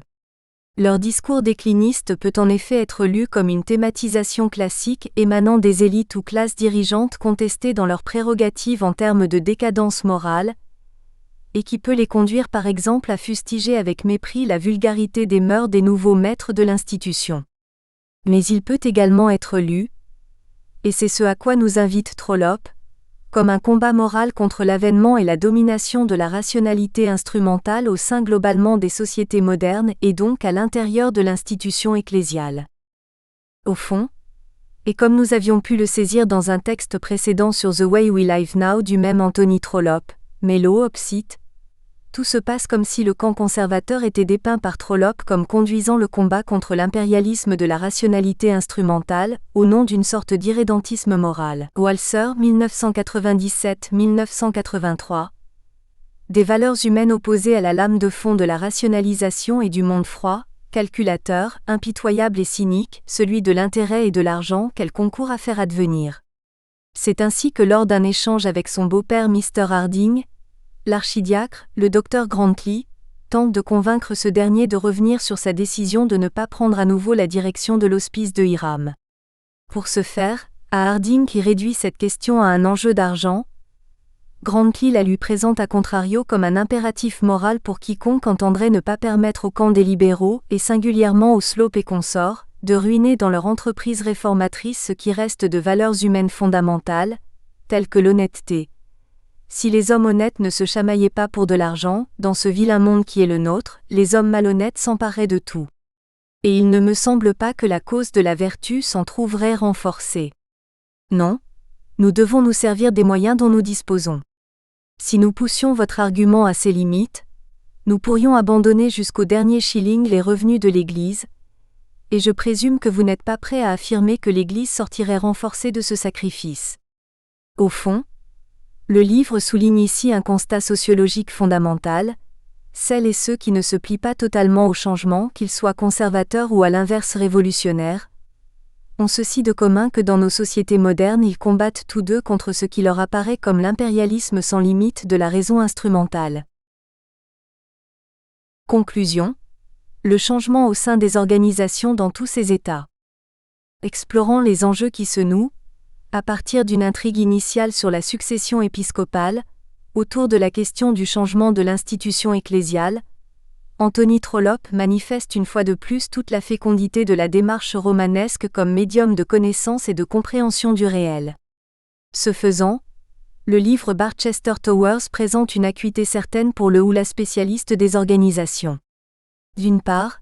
Leur discours décliniste peut en effet être lu comme une thématisation classique émanant des élites ou classes dirigeantes contestées dans leurs prérogatives en termes de décadence morale, et qui peut les conduire par exemple à fustiger avec mépris la vulgarité des mœurs des nouveaux maîtres de l'institution. Mais il peut également être lu, et c'est ce à quoi nous invite Trollope, comme un combat moral contre l'avènement et la domination de la rationalité instrumentale au sein globalement des sociétés modernes et donc à l'intérieur de l'institution ecclésiale. Au fond, et comme nous avions pu le saisir dans un texte précédent sur The Way We Live Now du même Anthony Trollope, Mello cite, tout se passe comme si le camp conservateur était dépeint par Trollope comme conduisant le combat contre l'impérialisme de la rationalité instrumentale, au nom d'une sorte d'irrédentisme moral. Walser, 1997-1983. Des valeurs humaines opposées à la lame de fond de la rationalisation et du monde froid, calculateur, impitoyable et cynique, celui de l'intérêt et de l'argent qu'elle concourt à faire advenir. C'est ainsi que lors d'un échange avec son beau-père Mr. Harding, l'archidiacre, le docteur Grantley, tente de convaincre ce dernier de revenir sur sa décision de ne pas prendre à nouveau la direction de l'hospice de Hiram. Pour ce faire, à Harding qui réduit cette question à un enjeu d'argent, Grantley la lui présente à contrario comme un impératif moral pour quiconque entendrait ne pas permettre au camp des libéraux, et singulièrement aux Slope et consorts, de ruiner dans leur entreprise réformatrice ce qui reste de valeurs humaines fondamentales, telles que l'honnêteté. Si les hommes honnêtes ne se chamaillaient pas pour de l'argent, dans ce vilain monde qui est le nôtre, les hommes malhonnêtes s'empareraient de tout. Et il ne me semble pas que la cause de la vertu s'en trouverait renforcée. Non, nous devons nous servir des moyens dont nous disposons. Si nous poussions votre argument à ses limites, nous pourrions abandonner jusqu'au dernier shilling les revenus de l'Église, et je présume que vous n'êtes pas prêt à affirmer que l'Église sortirait renforcée de ce sacrifice. Au fond, le livre souligne ici un constat sociologique fondamental: celles et ceux qui ne se plient pas totalement au changement, qu'ils soient conservateurs ou à l'inverse révolutionnaires, ont ceci de commun que dans nos sociétés modernes ils combattent tous deux contre ce qui leur apparaît comme l'impérialisme sans limite de la raison instrumentale. Conclusion: le changement au sein des organisations dans tous ses états. Explorant les enjeux qui se nouent, à partir d'une intrigue initiale sur la succession épiscopale, autour de la question du changement de l'institution ecclésiale, Anthony Trollope manifeste une fois de plus toute la fécondité de la démarche romanesque comme médium de connaissance et de compréhension du réel. Ce faisant, le livre Barchester Towers présente une acuité certaine pour le ou la spécialiste des organisations. D'une part,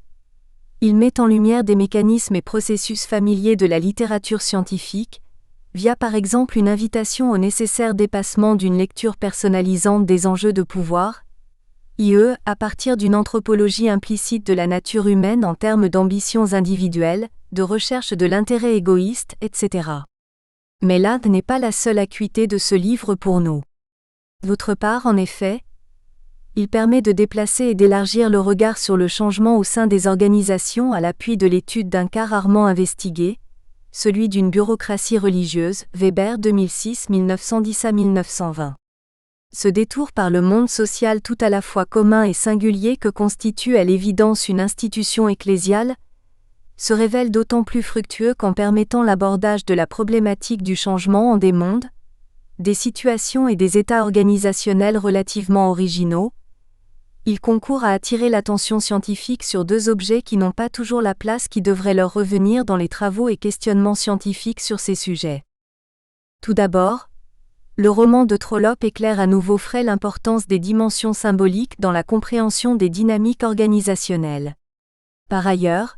il met en lumière des mécanismes et processus familiers de la littérature scientifique, via par exemple une invitation au nécessaire dépassement d'une lecture personnalisante des enjeux de pouvoir, i.e. à partir d'une anthropologie implicite de la nature humaine en termes d'ambitions individuelles, de recherche de l'intérêt égoïste, etc. Mais là n'est pas la seule acuité de ce livre pour nous. D'autre part, en effet, il permet de déplacer et d'élargir le regard sur le changement au sein des organisations à l'appui de l'étude d'un cas rarement investigué, celui d'une bureaucratie religieuse, Weber 2006 1910 à 1920. Ce détour par le monde social tout à la fois commun et singulier que constitue à l'évidence une institution ecclésiale, se révèle d'autant plus fructueux qu'en permettant l'abordage de la problématique du changement en des mondes, des situations et des états organisationnels relativement originaux, il concourt à attirer l'attention scientifique sur deux objets qui n'ont pas toujours la place qui devrait leur revenir dans les travaux et questionnements scientifiques sur ces sujets. Tout d'abord, le roman de Trollope éclaire à nouveau frais l'importance des dimensions symboliques dans la compréhension des dynamiques organisationnelles. Par ailleurs,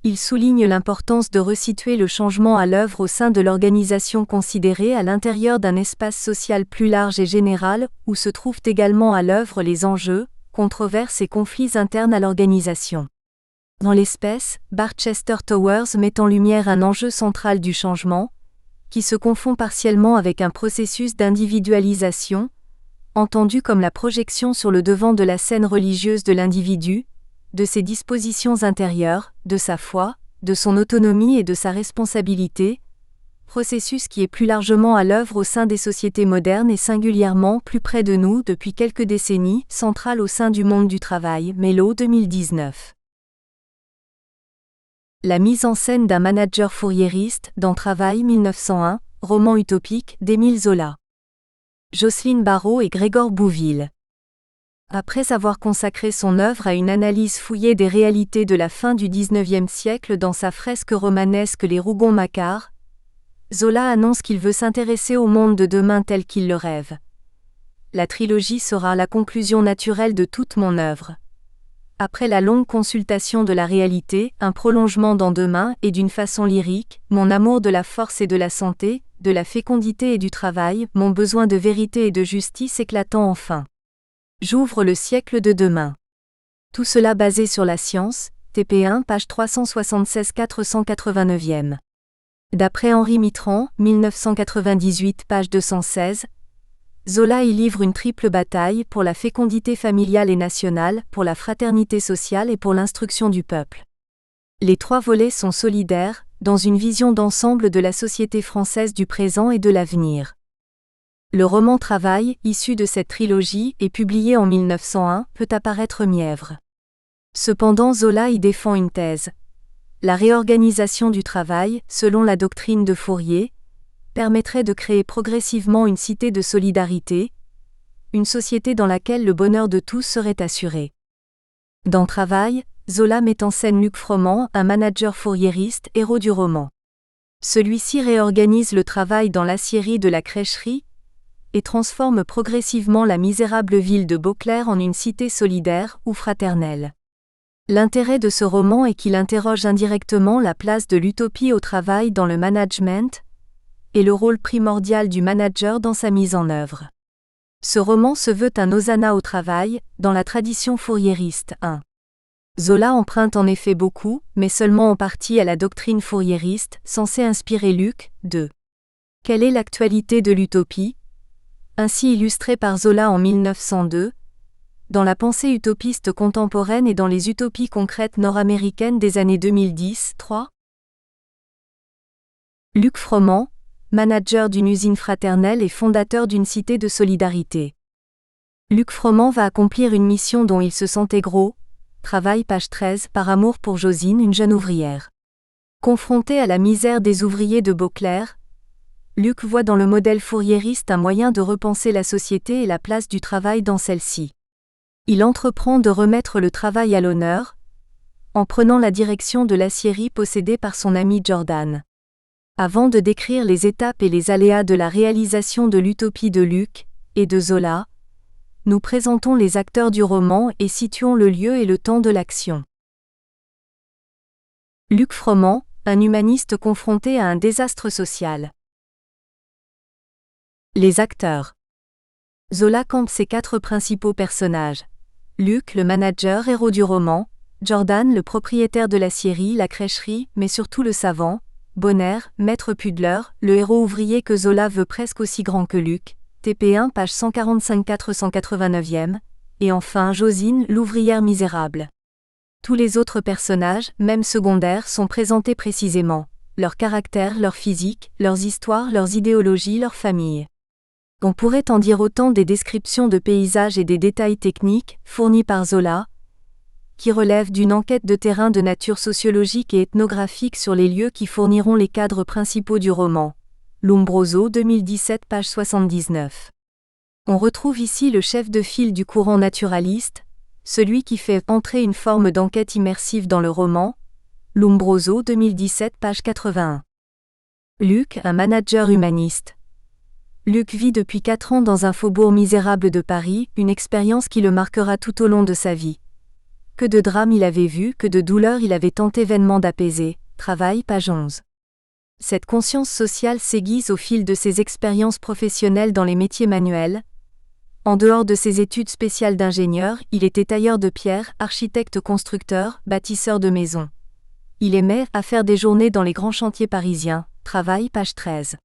il souligne l'importance de resituer le changement à l'œuvre au sein de l'organisation considérée à l'intérieur d'un espace social plus large et général, où se trouvent également à l'œuvre les enjeux, controverses et conflits internes à l'organisation. Dans l'espèce, Barchester Towers met en lumière un enjeu central du changement, qui se confond partiellement avec un processus d'individualisation, entendu comme la projection sur le devant de la scène religieuse de l'individu, de ses dispositions intérieures, de sa foi, de son autonomie et de sa responsabilité, processus qui est plus largement à l'œuvre au sein des sociétés modernes et singulièrement plus près de nous depuis quelques décennies, central au sein du monde du travail, Mello 2019. La mise en scène d'un manager fourriériste dans Travail 1901, roman utopique d'Émile Zola. Jocelyne Barrault et Grégoire Bouville. Après avoir consacré son œuvre à une analyse fouillée des réalités de la fin du XIXe siècle dans sa fresque romanesque Les Rougon-Macquart, Zola annonce qu'il veut s'intéresser au monde de demain tel qu'il le rêve. La trilogie sera la conclusion naturelle de toute mon œuvre. Après la longue consultation de la réalité, un prolongement dans demain et d'une façon lyrique, mon amour de la force et de la santé, de la fécondité et du travail, mon besoin de vérité et de justice éclatant enfin. J'ouvre le siècle de demain. Tout cela basé sur la science, TP1 page 376-489. D'après Henri Mitterrand, 1998 page 216, Zola y livre une triple bataille pour la fécondité familiale et nationale, pour la fraternité sociale et pour l'instruction du peuple. Les trois volets sont solidaires, dans une vision d'ensemble de la société française du présent et de l'avenir. Le roman Travail, issu de cette trilogie et publié en 1901, peut apparaître mièvre. Cependant Zola y défend une thèse. La réorganisation du travail, selon la doctrine de Fourier, permettrait de créer progressivement une cité de solidarité, une société dans laquelle le bonheur de tous serait assuré. Dans Travail, Zola met en scène Luc Froment, un manager fourriériste, héros du roman. Celui-ci réorganise le travail dans l'aciérie de la Crècherie et transforme progressivement la misérable ville de Beauclerc en une cité solidaire ou fraternelle. L'intérêt de ce roman est qu'il interroge indirectement la place de l'utopie au travail dans le management et le rôle primordial du manager dans sa mise en œuvre. Ce roman se veut un hosanna au travail, dans la tradition fourriériste. 1. Zola emprunte en effet beaucoup, mais seulement en partie à la doctrine fourriériste, censée inspirer Luc. 2. Quelle est l'actualité de l'utopie ? Ainsi illustrée par Zola en 1902, dans la pensée utopiste contemporaine et dans les utopies concrètes nord-américaines des années 2010. 3. Luc Froment, manager d'une usine fraternelle et fondateur d'une cité de solidarité. Luc Froment va accomplir une mission dont il se sentait gros, travail page 13, par amour pour Josine, une jeune ouvrière. Confronté à la misère des ouvriers de Beauclerc, Luc voit dans le modèle fourriériste un moyen de repenser la société et la place du travail dans celle-ci. Il entreprend de remettre le travail à l'honneur, en prenant la direction de l'aciérie possédée par son ami Jordan. Avant de décrire les étapes et les aléas de la réalisation de l'utopie de Luc et de Zola, nous présentons les acteurs du roman et situons le lieu et le temps de l'action. Luc Froment, un humaniste confronté à un désastre social. Les acteurs. Zola campe ses 4 principaux personnages. Luc, le manager, héros du roman, Jordan, le propriétaire de l'aciérie, la crècherie, mais surtout le savant, Bonner, maître pudeleur, le héros ouvrier que Zola veut presque aussi grand que Luc, TP1 page 145-489e, et enfin Josine, l'ouvrière misérable. Tous les autres personnages, même secondaires, sont présentés précisément, leur caractère, leur physique, leurs histoires, leurs idéologies, leurs familles. On pourrait en dire autant des descriptions de paysages et des détails techniques, fournis par Zola, qui relèvent d'une enquête de terrain de nature sociologique et ethnographique sur les lieux qui fourniront les cadres principaux du roman. Lombroso 2017 page 79. On retrouve ici le chef de file du courant naturaliste, celui qui fait entrer une forme d'enquête immersive dans le roman. Lombroso 2017 page 81. Luc, un manager humaniste. Luc vit depuis 4 ans dans un faubourg misérable de Paris, une expérience qui le marquera tout au long de sa vie. Que de drames il avait vu, que de douleurs il avait tenté vainement d'apaiser. Travail, page 11. Cette conscience sociale s'aiguise au fil de ses expériences professionnelles dans les métiers manuels. En dehors de ses études spéciales d'ingénieur, il était tailleur de pierre, architecte-constructeur, bâtisseur de maisons. Il aimait à faire des journées dans les grands chantiers parisiens. Travail, page 13.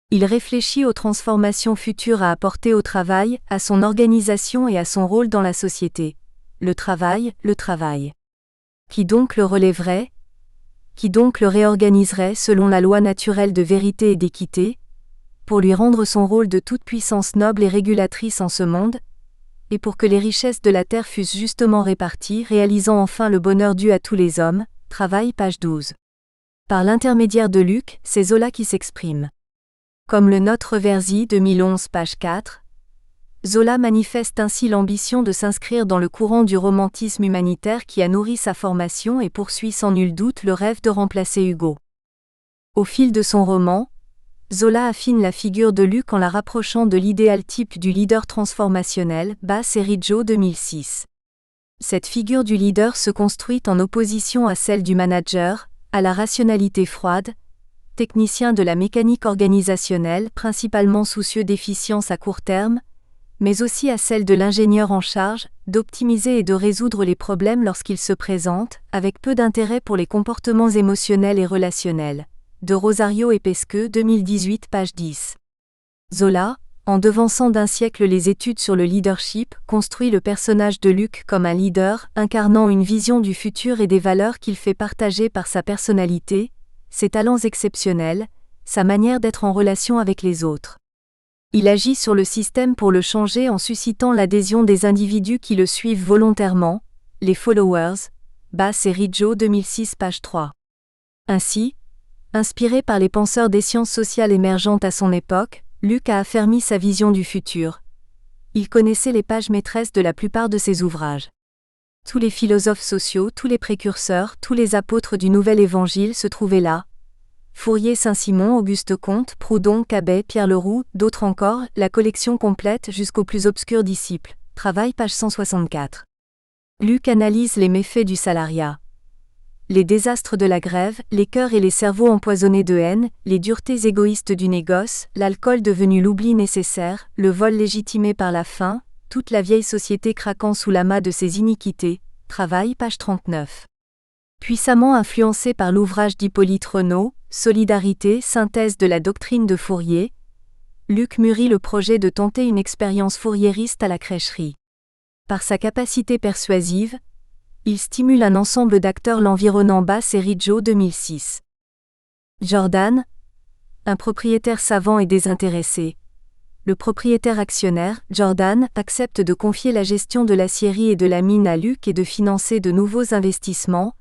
Il réfléchit aux transformations futures à apporter au travail, à son organisation et à son rôle dans la société. Le travail. Qui donc le relèverait ? Qui donc le réorganiserait selon la loi naturelle de vérité et d'équité, pour lui rendre son rôle de toute puissance noble et régulatrice en ce monde, et pour que les richesses de la terre fussent justement réparties, réalisant enfin le bonheur dû à tous les hommes. Travail, page 12. Par l'intermédiaire de Luc, c'est Zola qui s'exprime. Comme le note Reversi 2011 page 4, Zola manifeste ainsi l'ambition de s'inscrire dans le courant du romantisme humanitaire qui a nourri sa formation et poursuit sans nul doute le rêve de remplacer Hugo. Au fil de son roman, Zola affine la figure de Luc en la rapprochant de l'idéal type du leader transformationnel, Bass et Ridjo 2006. Cette figure du leader se construit en opposition à celle du manager, à la rationalité froide, technicien de la mécanique organisationnelle principalement soucieux d'efficience à court terme, mais aussi à celle de l'ingénieur en charge d'optimiser et de résoudre les problèmes lorsqu'ils se présentent, avec peu d'intérêt pour les comportements émotionnels et relationnels. De Rosario et Pesqueux 2018 page 10. Zola, en devançant d'un siècle les études sur le leadership, construit le personnage de Luc comme un leader incarnant une vision du futur et des valeurs qu'il fait partager par sa personnalité, ses talents exceptionnels, sa manière d'être en relation avec les autres. Il agit sur le système pour le changer en suscitant l'adhésion des individus qui le suivent volontairement, les followers, Bass et Ridjo 2006 page 3. Ainsi, inspiré par les penseurs des sciences sociales émergentes à son époque, Luc a affermi sa vision du futur. Il connaissait les pages maîtresses de la plupart de ses ouvrages. Tous les philosophes sociaux, tous les précurseurs, tous les apôtres du Nouvel Évangile se trouvaient là. Fourier, Saint-Simon, Auguste Comte, Proudhon, Cabet, Pierre Leroux, d'autres encore, la collection complète jusqu'aux plus obscurs disciples. Travail page 164. Luc analyse les méfaits du salariat. Les désastres de la grève, les cœurs et les cerveaux empoisonnés de haine, les duretés égoïstes du négoce, l'alcool devenu l'oubli nécessaire, le vol légitimé par la faim, toute la vieille société craquant sous l'amas de ses iniquités. Travail page 39. Puissamment influencé par l'ouvrage d'Hippolyte Renaud, Solidarité, synthèse de la doctrine de Fourier, Luc mûrit le projet de tenter une expérience fouriériste à la crècherie. Par sa capacité persuasive, il stimule un ensemble d'acteurs l'environnant. Bass et Ridgeau 2006. Jordan, un propriétaire savant et désintéressé. Le propriétaire actionnaire, Jordan, accepte de confier la gestion de l'aciérie et de la mine à Luc et de financer de nouveaux investissements,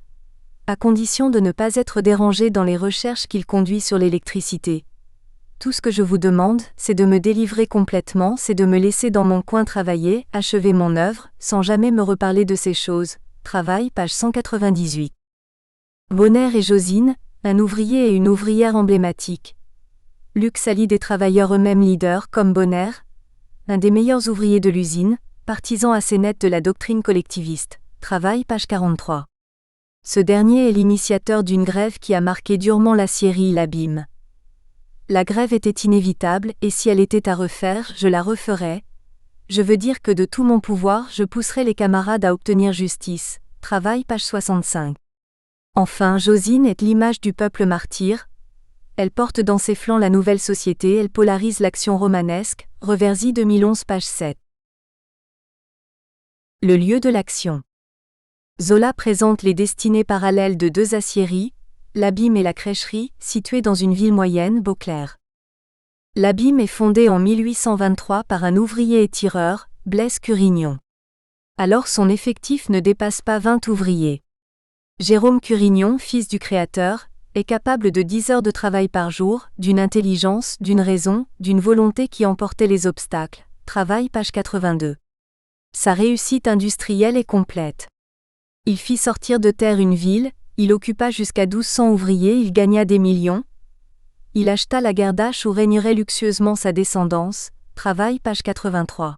à condition de ne pas être dérangé dans les recherches qu'il conduit sur l'électricité. Tout ce que je vous demande, c'est de me délivrer complètement, c'est de me laisser dans mon coin travailler, achever mon œuvre, sans jamais me reparler de ces choses. Travail page 198. Bonner et Josine, un ouvrier et une ouvrière emblématiques. Luc s'allie des travailleurs eux-mêmes leaders comme Bonner, un des meilleurs ouvriers de l'usine, partisan assez net de la doctrine collectiviste. Travail page 43. Ce dernier est l'initiateur d'une grève qui a marqué durement l'aciérie l'abîme. La grève était inévitable et si elle était à refaire, je la referais. Je veux dire que de tout mon pouvoir, je pousserai les camarades à obtenir justice. Travail page 65. Enfin, Josine est l'image du peuple martyr. Elle porte dans ses flancs la nouvelle société, elle polarise l'action romanesque. Reversi 2011 page 7. Le lieu de l'action. Zola présente les destinées parallèles de deux aciéries, l'Abîme et la crècherie, situées dans une ville moyenne, Beauclerc. L'Abîme est fondé en 1823 par un ouvrier étireur, Blaise Curignon. Alors son effectif ne dépasse pas 20 ouvriers. Jérôme Curignon, fils du créateur, est capable de 10 heures de travail par jour, d'une intelligence, d'une raison, d'une volonté qui emportait les obstacles. Travail page 82. Sa réussite industrielle est complète. Il fit sortir de terre une ville, il occupa jusqu'à 1200 ouvriers, il gagna des millions. Il acheta la Gardache où régnerait luxueusement sa descendance. Travail page 83.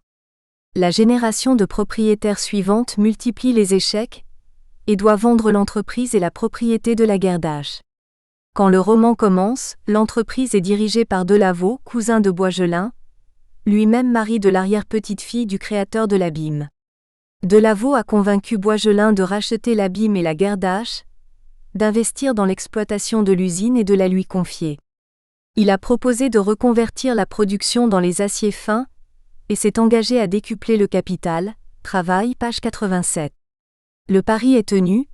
La génération de propriétaires suivante multiplie les échecs et doit vendre l'entreprise et la propriété de la Gardache. Quand le roman commence, l'entreprise est dirigée par Delaveau, cousin de Boisgelin, lui-même mari de l'arrière-petite-fille du créateur de l'Abîme. Delaveau a convaincu Boisgelin de racheter l'Abîme et la Gardache, d'investir dans l'exploitation de l'usine et de la lui confier. Il a proposé de reconvertir la production dans les aciers fins et s'est engagé à décupler le capital. Travail page 87. Le pari est tenu.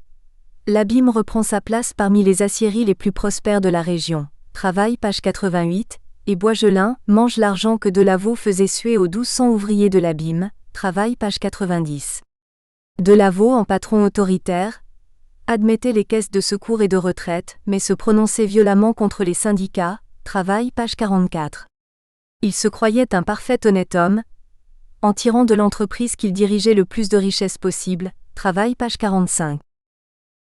L'Abîme reprend sa place parmi les aciéries les plus prospères de la région. Travail page 88. Et Boisgelin mange l'argent que Delaveau faisait suer aux 1200 ouvriers de l'Abîme. Travail page 90. Delaveau, en patron autoritaire, admettait les caisses de secours et de retraite, mais se prononçait violemment contre les syndicats. Travail page 44. Il se croyait un parfait honnête homme, en tirant de l'entreprise qu'il dirigeait le plus de richesses possible. Travail page 45.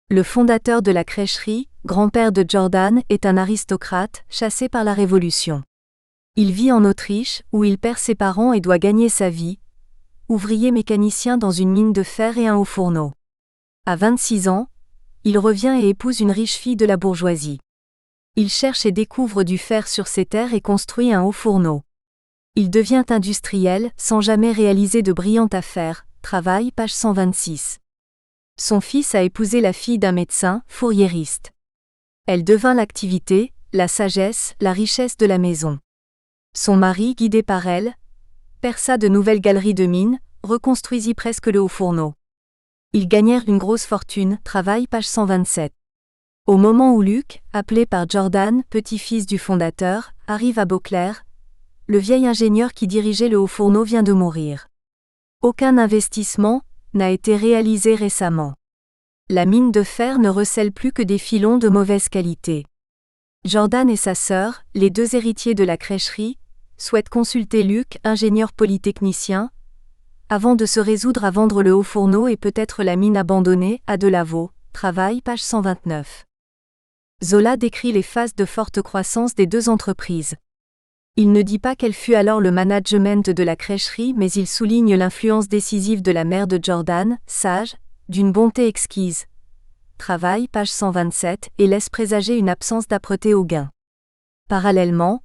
Le fondateur de la crècherie, grand-père de Jordan, est un aristocrate, chassé par la Révolution. Il vit en Autriche, où il perd ses parents et doit gagner sa vie, ouvrier mécanicien dans une mine de fer et un haut-fourneau. À 26 ans, il revient et épouse une riche fille de la bourgeoisie. Il cherche et découvre du fer sur ses terres et construit un haut-fourneau. Il devient industriel, sans jamais réaliser de brillantes affaires. Travail page 126. Son fils a épousé la fille d'un médecin, fourriériste. Elle devint l'activité, la sagesse, la richesse de la maison. Son mari, guidé par elle, perça de nouvelles galeries de mines, reconstruisit presque le haut-fourneau. Ils gagnèrent une grosse fortune. Travail page 127. Au moment où Luc, appelé par Jordan, petit-fils du fondateur, arrive à Beauclerc, le vieil ingénieur qui dirigeait le haut-fourneau vient de mourir. Aucun investissement n'a été réalisé récemment. La mine de fer ne recèle plus que des filons de mauvaise qualité. Jordan et sa sœur, les deux héritiers de la crècherie, souhaitent consulter Luc, ingénieur polytechnicien, Avant de se résoudre à vendre le Haut-Fourneau et peut-être la mine abandonnée, à Delaveau, Travail, page 129. Zola décrit les phases de forte croissance des deux entreprises. Il ne dit pas quel fut alors le management de la crècherie, mais il souligne l'influence décisive de la mère de Jordan, sage, d'une bonté exquise. Travail, page 127, et laisse présager une absence d'âpreté au gain. Parallèlement,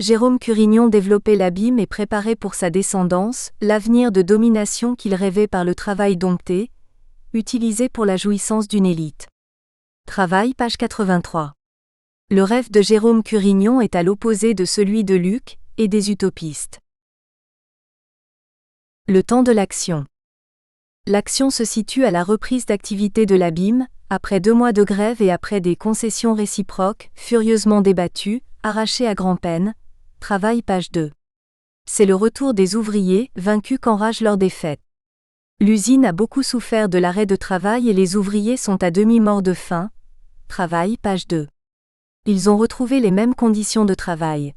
Jérôme Curignon développait l'abîme et préparait pour sa descendance l'avenir de domination qu'il rêvait par le travail dompté, utilisé pour la jouissance d'une élite. Travail, page 83. Le rêve de Jérôme Curignon est à l'opposé de celui de Luc et des utopistes. Le temps de l'action. L'action se situe à la reprise d'activité de l'abîme, après 2 mois de grève et après des concessions réciproques, furieusement débattues, arrachées à grand-peine. Travail, page 2. C'est le retour des ouvriers, vaincus qu'enrage leur défaite. L'usine a beaucoup souffert de l'arrêt de travail et les ouvriers sont à demi morts de faim. Travail, page 2. Ils ont retrouvé les mêmes conditions de travail.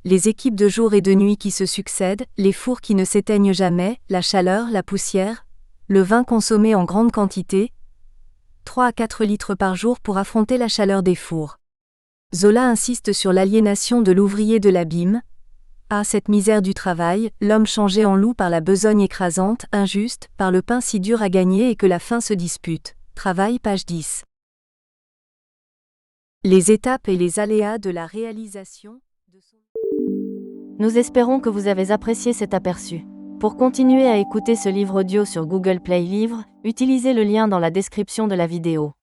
Les équipes de jour et de nuit qui se succèdent, les fours qui ne s'éteignent jamais, la chaleur, la poussière, le vin consommé en grande quantité, 3 à 4 litres par jour pour affronter la chaleur des fours. Zola insiste sur l'aliénation de l'ouvrier de l'abîme. Ah, cette misère du travail, l'homme changé en loup par la besogne écrasante, injuste, par le pain si dur à gagner et que la faim se dispute. Travail, page 10. Les étapes et les aléas de la réalisation de son... Nous espérons que vous avez apprécié cet aperçu. Pour continuer à écouter ce livre audio sur Google Play Livres, utilisez le lien dans la description de la vidéo.